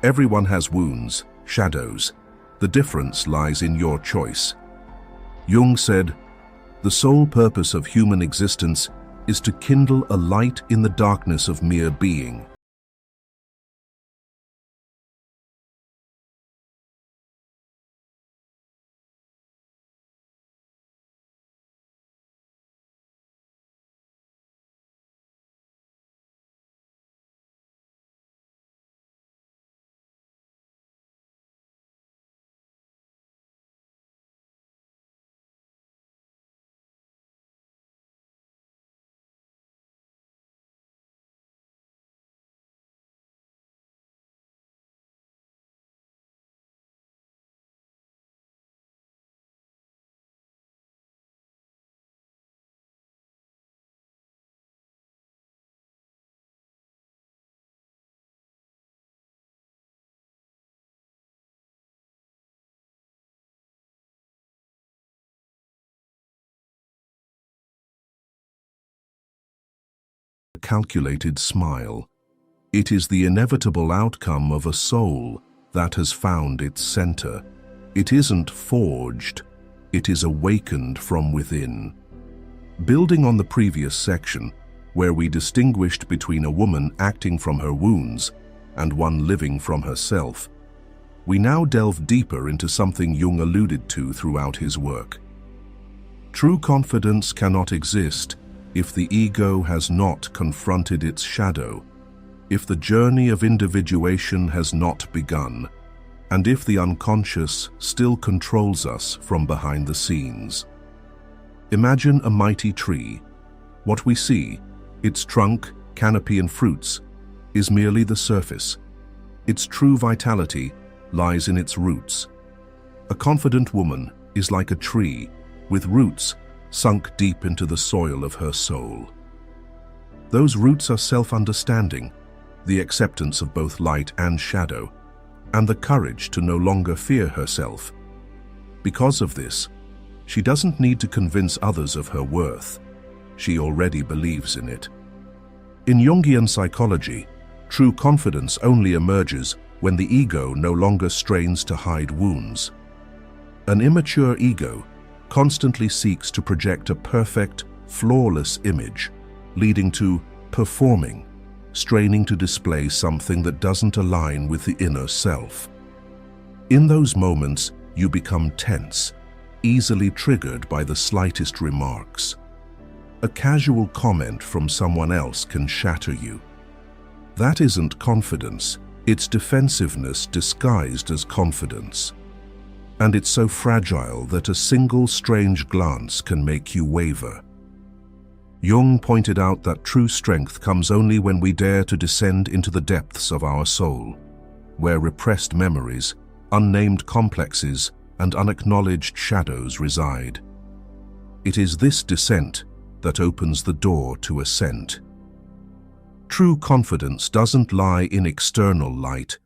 Everyone has wounds, shadows. The difference lies in your choice. Jung said, "The sole purpose of human existence is to kindle a light in the darkness of mere being." A calculated smile. It is the inevitable outcome of a soul that has found its center. It isn't forged, it is awakened from within. Building on the previous section, where we distinguished between a woman acting from her wounds and one living from herself, we now delve deeper into something Jung alluded to throughout his work. True confidence cannot exist if the ego has not confronted its shadow, if the journey of individuation has not begun, and if the unconscious still controls us from behind the scenes. Imagine a mighty tree. What we see, its trunk, canopy, and fruits, is merely the surface. Its true vitality lies in its roots. A confident woman is like a tree with roots sunk deep into the soil of her soul. Those roots are self-understanding, the acceptance of both light and shadow, and the courage to no longer fear herself. Because of this, she doesn't need to convince others of her worth. She already believes in it. In Jungian psychology, true confidence only emerges when the ego no longer strains to hide wounds. An immature ego constantly seeks to project a perfect, flawless image, leading to performing, straining to display something that doesn't align with the inner self. In those moments, you become tense, easily triggered by the slightest remarks. A casual comment from someone else can shatter you. That isn't confidence, it's defensiveness disguised as confidence. And it's so fragile that a single strange glance can make you waver. Jung pointed out that true strength comes only when we dare to descend into the depths of our soul, where repressed memories, unnamed complexes, and unacknowledged shadows reside. It is this descent that opens the door to ascent. True confidence doesn't lie in external light,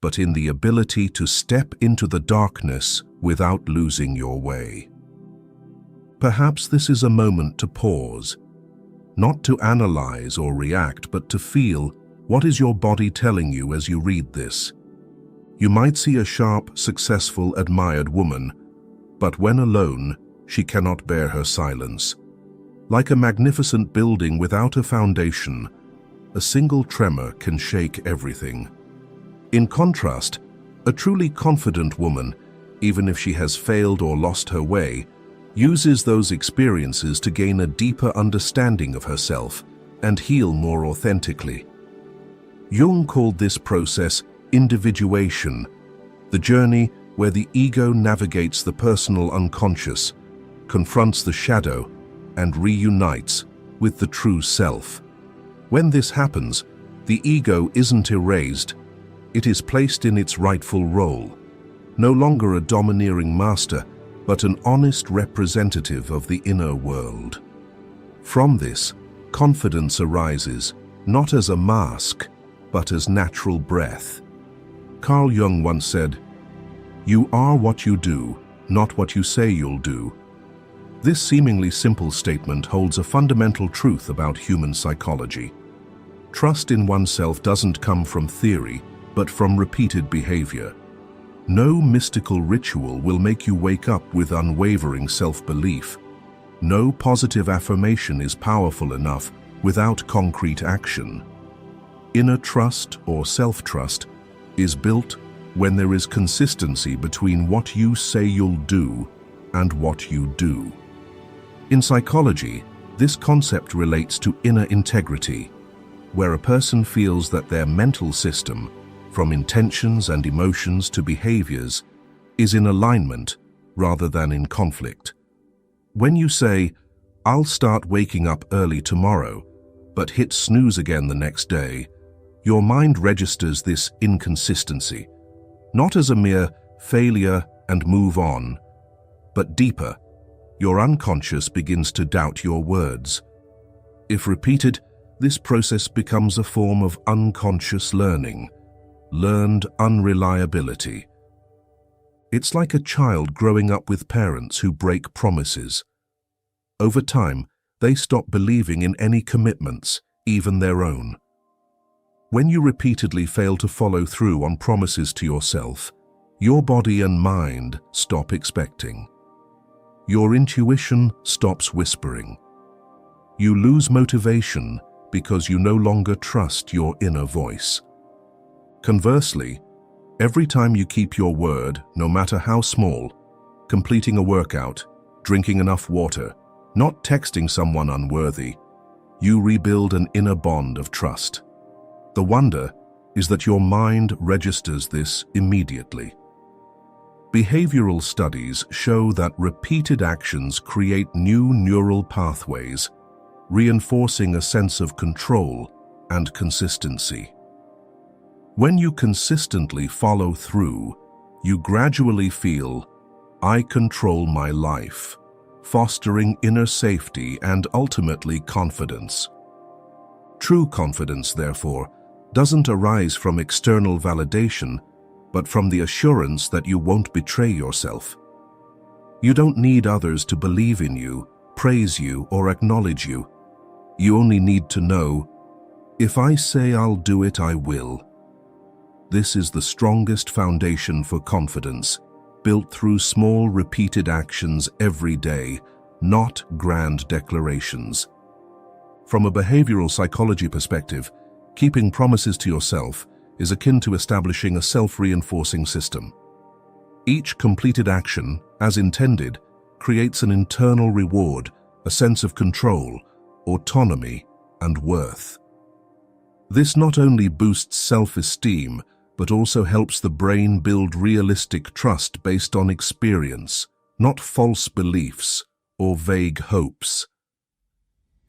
but in the ability to step into the darkness without losing your way. Perhaps this is a moment to pause, not to analyze or react, but to feel what is your body telling you as you read this. You might see a sharp, successful, admired woman, but when alone, she cannot bear her silence. Like a magnificent building without a foundation, a single tremor can shake everything. In contrast, a truly confident woman, even if she has failed or lost her way, uses those experiences to gain a deeper understanding of herself and heal more authentically. Jung called this process individuation, the journey where the ego navigates the personal unconscious, confronts the shadow, and reunites with the true self. When this happens, the ego isn't erased, it is placed in its rightful role, no longer a domineering master, but an honest representative of the inner world. From this, confidence arises, not as a mask, but as natural breath. Carl Jung once said, "You are what you do, not what you say you'll do." This seemingly simple statement holds a fundamental truth about human psychology. Trust in oneself doesn't come from theory, but from repeated behavior. No mystical ritual will make you wake up with unwavering self-belief. No positive affirmation is powerful enough without concrete action. Inner trust or self-trust is built when there is consistency between what you say you'll do and what you do. In psychology, this concept relates to inner integrity, where a person feels that their mental system, from intentions and emotions to behaviors, is in alignment rather than in conflict. When you say, "I'll start waking up early tomorrow," but hit snooze again the next day, your mind registers this inconsistency, not as a mere failure and move on, but deeper. Your unconscious begins to doubt your words. If repeated, this process becomes a form of unconscious learning, learned unreliability. It's like a child growing up with parents who break promises. Over time, they stop believing in any commitments, even their own. When you repeatedly fail to follow through on promises to yourself, your body and mind stop expecting. Your intuition stops whispering. You lose motivation because you no longer trust your inner voice. Conversely, every time you keep your word, no matter how small, completing a workout, drinking enough water, not texting someone unworthy, you rebuild an inner bond of trust. The wonder is that your mind registers this immediately. Behavioral studies show that repeated actions create new neural pathways, reinforcing a sense of control and consistency. When you consistently follow through, you gradually feel, "I control my life," fostering inner safety and ultimately confidence. True confidence, therefore, doesn't arise from external validation, but from the assurance that you won't betray yourself. You don't need others to believe in you, praise you, or acknowledge you. You only need to know, "If I say I'll do it, I will." This is the strongest foundation for confidence, built through small, repeated actions every day, not grand declarations. From a behavioral psychology perspective, keeping promises to yourself is akin to establishing a self-reinforcing system. Each completed action, as intended, creates an internal reward, a sense of control, autonomy, and worth. This not only boosts self-esteem, but also helps the brain build realistic trust based on experience, not false beliefs or vague hopes.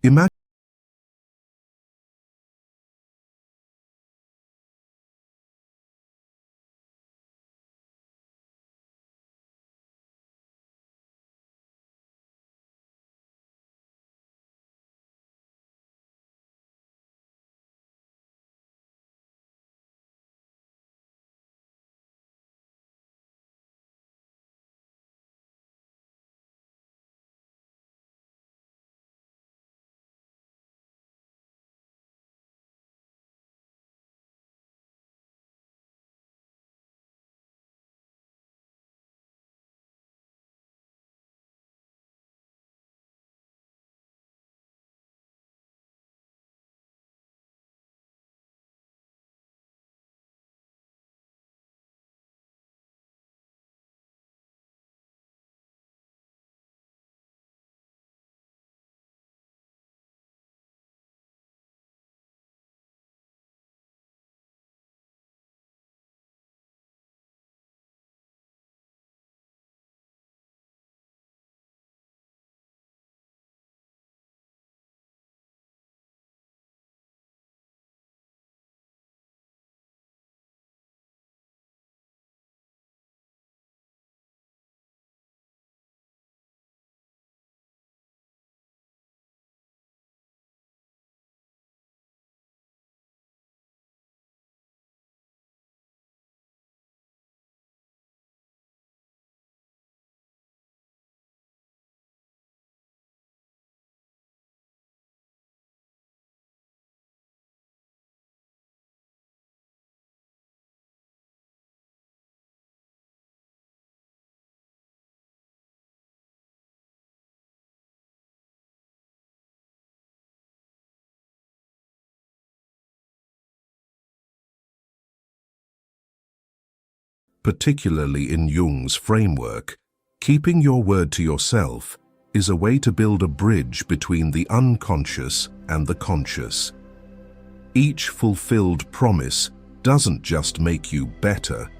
Imagine particularly in Jung's framework, keeping your word to yourself is a way to build a bridge between the unconscious and the conscious. Each fulfilled promise doesn't just make you better,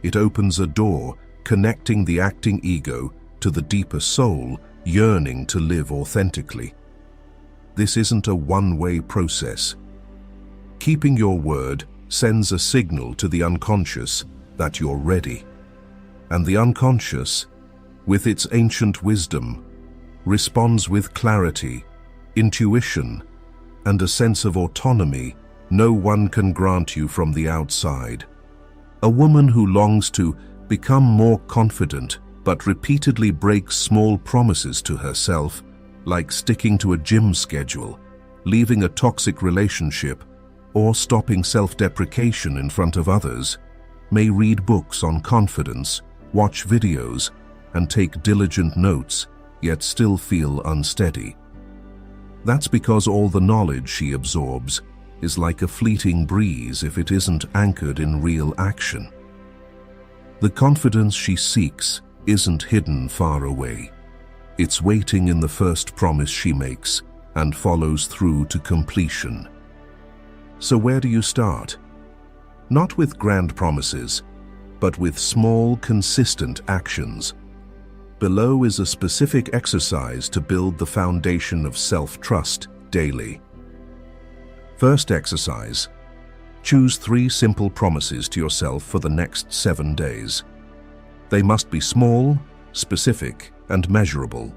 it opens a door connecting the acting ego to the deeper soul yearning to live authentically. This isn't a one-way process. Keeping your word sends a signal to the unconscious that you're ready. And the unconscious, with its ancient wisdom, responds with clarity, intuition, and a sense of autonomy no one can grant you from the outside. A woman who longs to become more confident but repeatedly breaks small promises to herself, like sticking to a gym schedule, leaving a toxic relationship, or stopping self-deprecation in front of others, may read books on confidence, watch videos, and take diligent notes, yet still feel unsteady. That's because all the knowledge she absorbs is like a fleeting breeze if it isn't anchored in real action. The confidence she seeks isn't hidden far away. It's waiting in the first promise she makes and follows through to completion. So where do you start? Not with grand promises, but with small, consistent actions. Below is a specific exercise to build the foundation of self-trust daily. First exercise: choose 3 simple promises to yourself for the next 7 days. They must be small, specific, and measurable.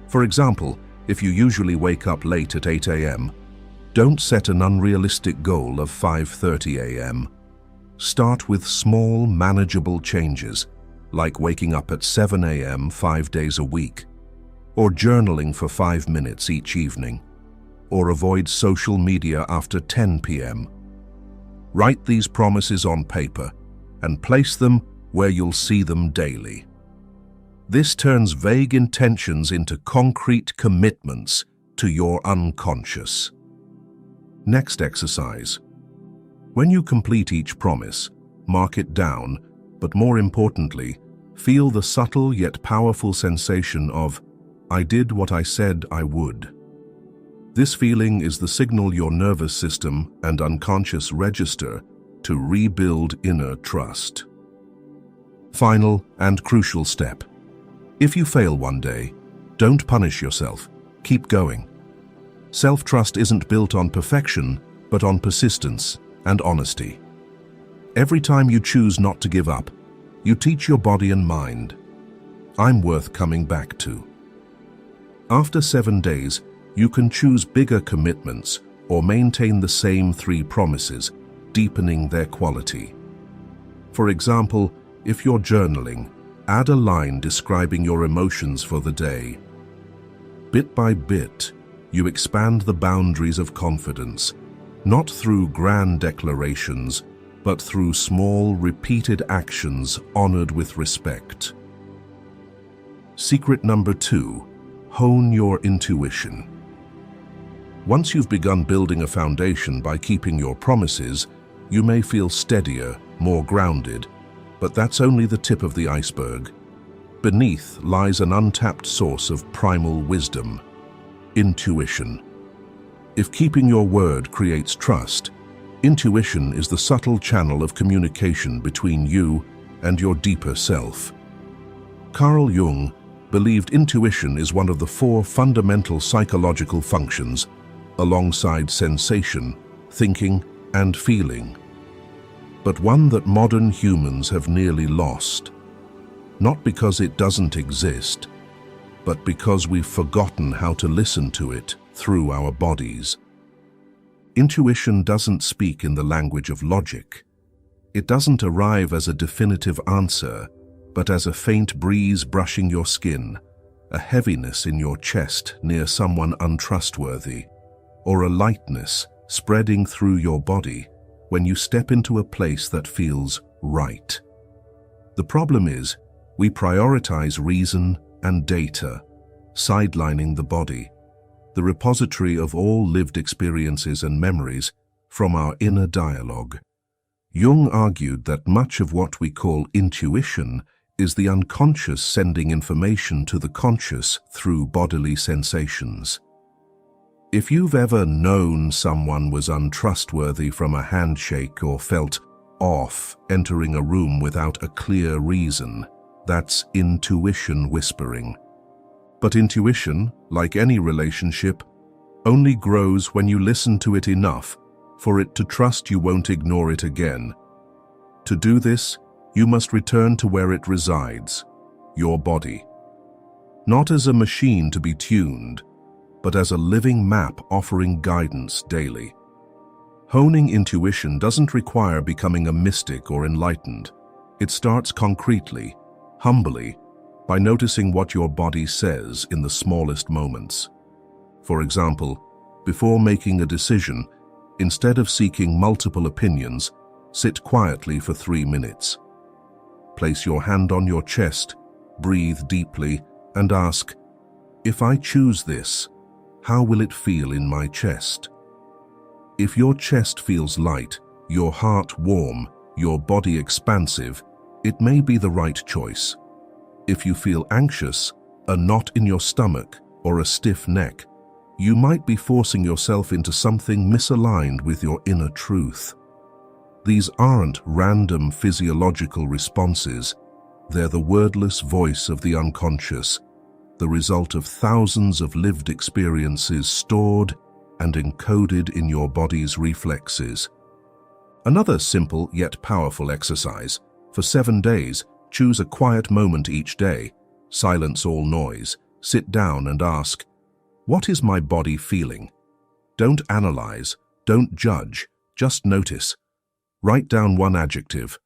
For example, if you usually wake up late at 8 a.m., don't set an unrealistic goal of 5:30 a.m. Start with small, manageable changes, like waking up at 7 a.m. 5 days a week, or journaling for 5 minutes each evening, or avoid social media after 10 p.m. Write these promises on paper and place them where you'll see them daily. This turns vague intentions into concrete commitments to your unconscious. Next exercise. When you complete each promise, mark it down, but more importantly, Feel the subtle yet powerful sensation of, "I did what I said I would." This feeling is the signal your nervous system and unconscious register to rebuild inner trust. Final and crucial step. If you fail one day, don't punish yourself. Keep going. Self-trust isn't built on perfection, but on persistence and honesty. Every time you choose not to give up, you teach your body and mind, "I'm worth coming back to." After 7 days, you can choose bigger commitments or maintain the same 3 promises, deepening their quality. For example, if you're journaling, add a line describing your emotions for the day. Bit by bit, you expand the boundaries of confidence, not through grand declarations, but through small, repeated actions honored with respect. Secret number 2, hone your intuition. Once you've begun building a foundation by keeping your promises, you may feel steadier, more grounded, but that's only the tip of the iceberg. Beneath lies an untapped source of primal wisdom, intuition. If keeping your word creates trust, intuition is the subtle channel of communication between you and your deeper self. Carl Jung believed intuition is one of the 4 fundamental psychological functions, alongside sensation, thinking, and feeling, but one that modern humans have nearly lost. Not because it doesn't exist, but because we've forgotten how to listen to it through our bodies. Intuition doesn't speak in the language of logic. It doesn't arrive as a definitive answer, but as a faint breeze brushing your skin, a heaviness in your chest near someone untrustworthy, or a lightness spreading through your body when you step into a place that feels right. The problem is, we prioritize reason and data, sidelining the body, the repository of all lived experiences and memories from our inner dialogue. Jung argued that much of what we call intuition is the unconscious sending information to the conscious through bodily sensations. If you've ever known someone was untrustworthy from a handshake or felt off entering a room without a clear reason, that's intuition whispering. But intuition, like any relationship, only grows when you listen to it enough for it to trust you won't ignore it again. To do this, you must return to where it resides, your body. Not as a machine to be tuned, but as a living map offering guidance daily. Honing intuition doesn't require becoming a mystic or enlightened. It starts concretely, humbly, by noticing what your body says in the smallest moments. For example, before making a decision, instead of seeking multiple opinions, sit quietly for 3 minutes. Place your hand on your chest, breathe deeply, and ask, "If I choose this, how will it feel in my chest?" If your chest feels light, your heart warm, your body expansive, it may be the right choice. If you feel anxious, a knot in your stomach, or a stiff neck, you might be forcing yourself into something misaligned with your inner truth. These aren't random physiological responses. They're the wordless voice of the unconscious, the result of thousands of lived experiences stored and encoded in your body's reflexes. Another simple yet powerful exercise. For 7 days, choose a quiet moment each day, silence all noise, sit down and ask, "What is my body feeling?" Don't analyze, don't judge, just notice. Write down one adjective,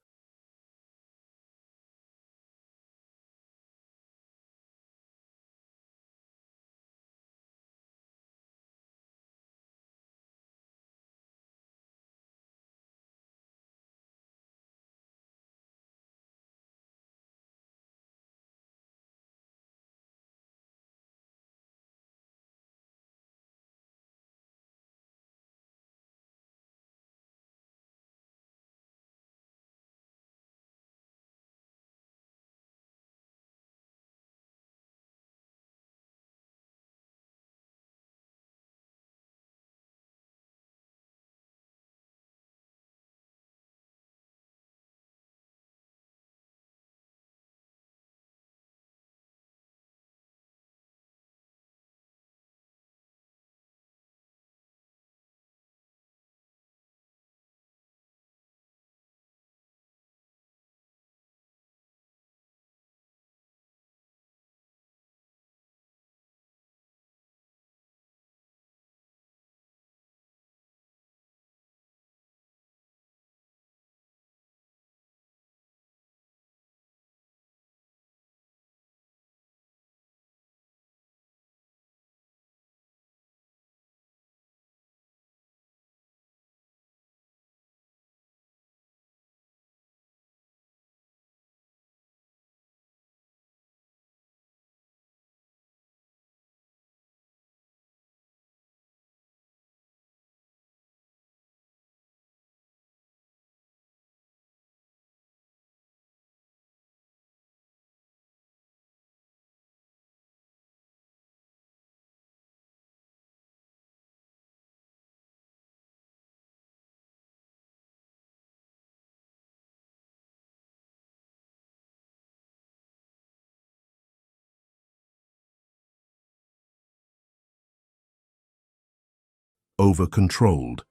over-controlled,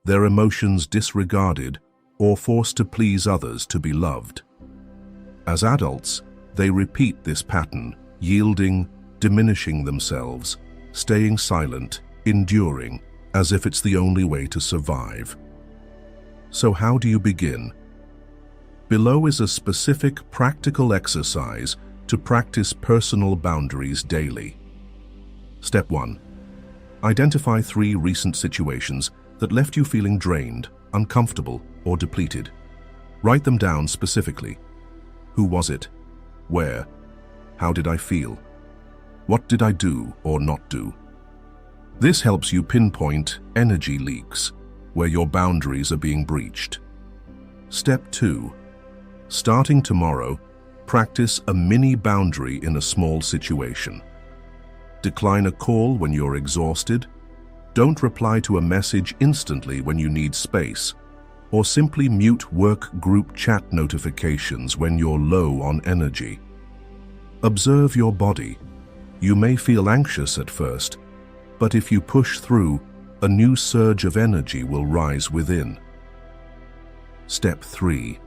their emotions disregarded, or forced to please others to be loved. As adults, they repeat this pattern, yielding, diminishing themselves, staying silent, enduring, as if it's the only way to survive. So how do you begin? Below is a specific practical exercise to practice personal boundaries daily. Step 1. Identify 3 recent situations that left you feeling drained, uncomfortable, or depleted. Write them down specifically. Who was it? Where? How did I feel? What did I do or not do? This helps you pinpoint energy leaks, where your boundaries are being breached. Step 2. Starting tomorrow, practice a mini boundary in a small situation. Decline a call when you're exhausted. Don't reply to a message instantly when you need space, or simply mute work group chat notifications when you're low on energy. Observe your body. You may feel anxious at first, but if you push through, a new surge of energy will rise within. Step 3.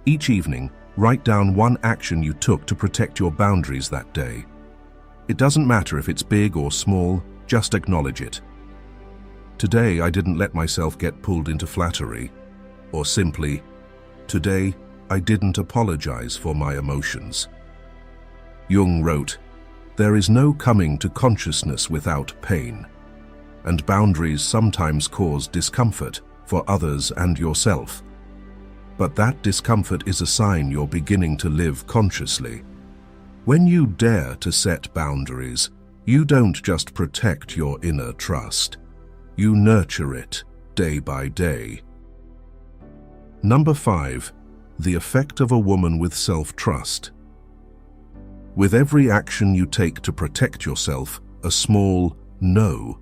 Each evening, write down one action you took to protect your boundaries that day. It doesn't matter if it's big or small, just acknowledge it. Today, I didn't let myself get pulled into flattery. Or simply, today, I didn't apologize for my emotions. Jung wrote, "There is no coming to consciousness without pain, and boundaries sometimes cause discomfort for others and yourself. But that discomfort is a sign you're beginning to live consciously. When you dare to set boundaries, you don't just protect your inner trust. You nurture it day by day." Number 5. The effect of a woman with self-trust. With every action you take to protect yourself, a small no,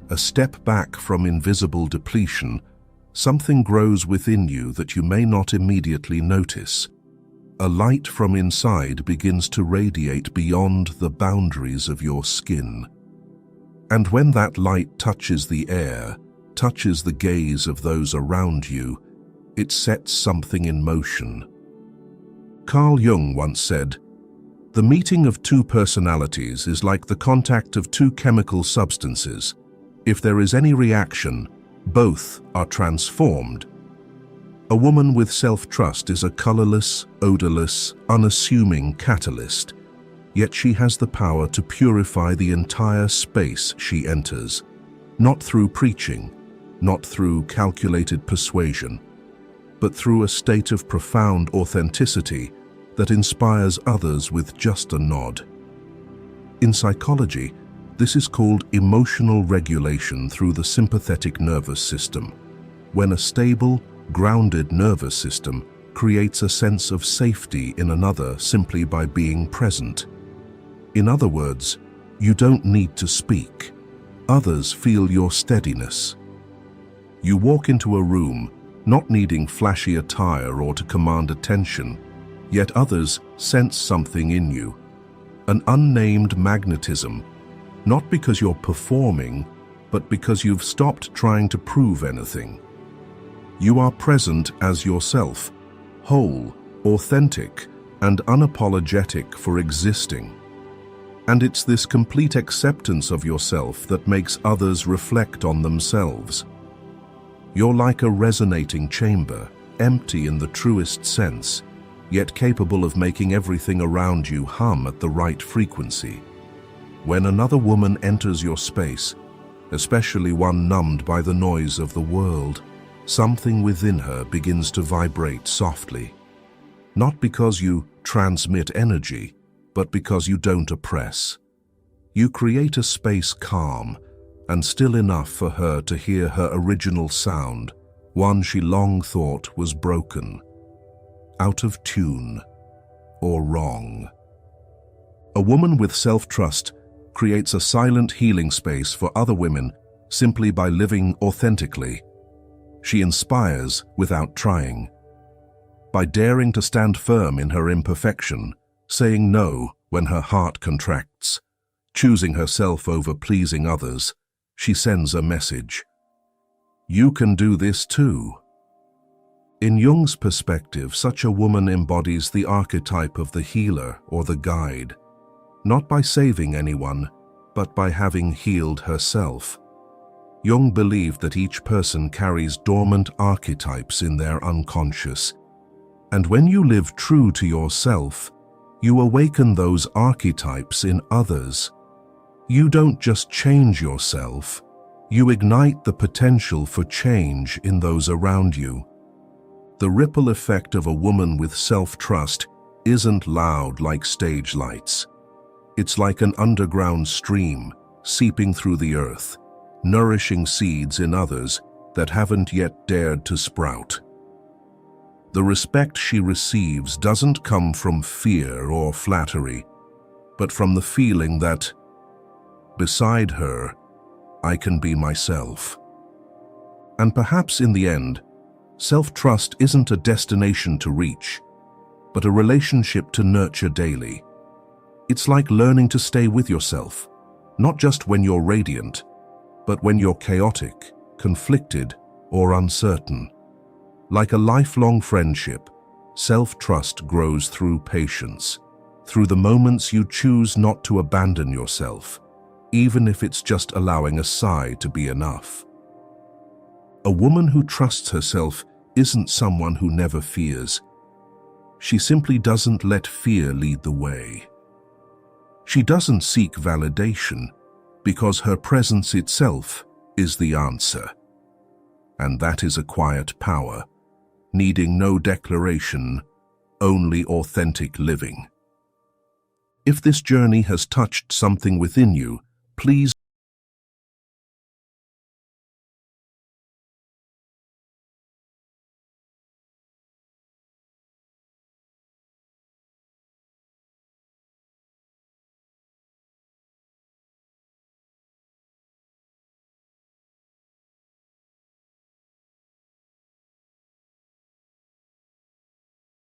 a step back from invisible depletion, something grows within you that you may not immediately notice. A light from inside begins to radiate beyond the boundaries of your skin. And when that light touches the air, touches the gaze of those around you, it sets something in motion. Carl Jung once said, "The meeting of 2 personalities is like the contact of 2 chemical substances. If there is any reaction, both are transformed." A woman with self-trust is a colorless, odorless, unassuming catalyst, yet she has the power to purify the entire space she enters, not through preaching, not through calculated persuasion, but through a state of profound authenticity that inspires others with just a nod. In psychology, this is called emotional regulation through the sympathetic nervous system, when a stable, grounded nervous system creates a sense of safety in another simply by being present. In other words, you don't need to speak. Others feel your steadiness. You walk into a room, not needing flashy attire or to command attention, yet others sense something in you, an unnamed magnetism, not because you're performing, but because you've stopped trying to prove anything. You are present as yourself, whole, authentic, and unapologetic for existing. And it's this complete acceptance of yourself that makes others reflect on themselves. You're like a resonating chamber, empty in the truest sense, yet capable of making everything around you hum at the right frequency. When another woman enters your space, especially one numbed by the noise of the world, something within her begins to vibrate softly. Not because you transmit energy, but because you don't oppress. You create a space calm and still enough for her to hear her original sound, one she long thought was broken, out of tune, or wrong. A woman with self-trust creates a silent healing space for other women simply by living authentically. She inspires without trying. By daring to stand firm in her imperfection, saying no when her heart contracts, choosing herself over pleasing others, She sends a message. You can do this too. In Jung's perspective, such a woman embodies the archetype of the healer or the guide, not by saving anyone, but by having healed herself. Jung believed that each person carries dormant archetypes in their unconscious, and when you live true to yourself, you awaken those archetypes in others. You don't just change yourself, you ignite the potential for change in those around you. The ripple effect of a woman with self-trust isn't loud like stage lights. It's like an underground stream seeping through the earth, nourishing seeds in others that haven't yet dared to sprout. The respect she receives doesn't come from fear or flattery, but from the feeling that, beside her, I can be myself. And perhaps in the end, self-trust isn't a destination to reach, but a relationship to nurture daily. It's like learning to stay with yourself, not just when you're radiant, but when you're chaotic, conflicted, or uncertain. Like a lifelong friendship, self-trust grows through patience, through the moments you choose not to abandon yourself, even if it's just allowing a sigh to be enough. A woman who trusts herself isn't someone who never fears. She simply doesn't let fear lead the way. She doesn't seek validation because her presence itself is the answer. And that is a quiet power, needing no declaration, only authentic living. If this journey has touched something within you, please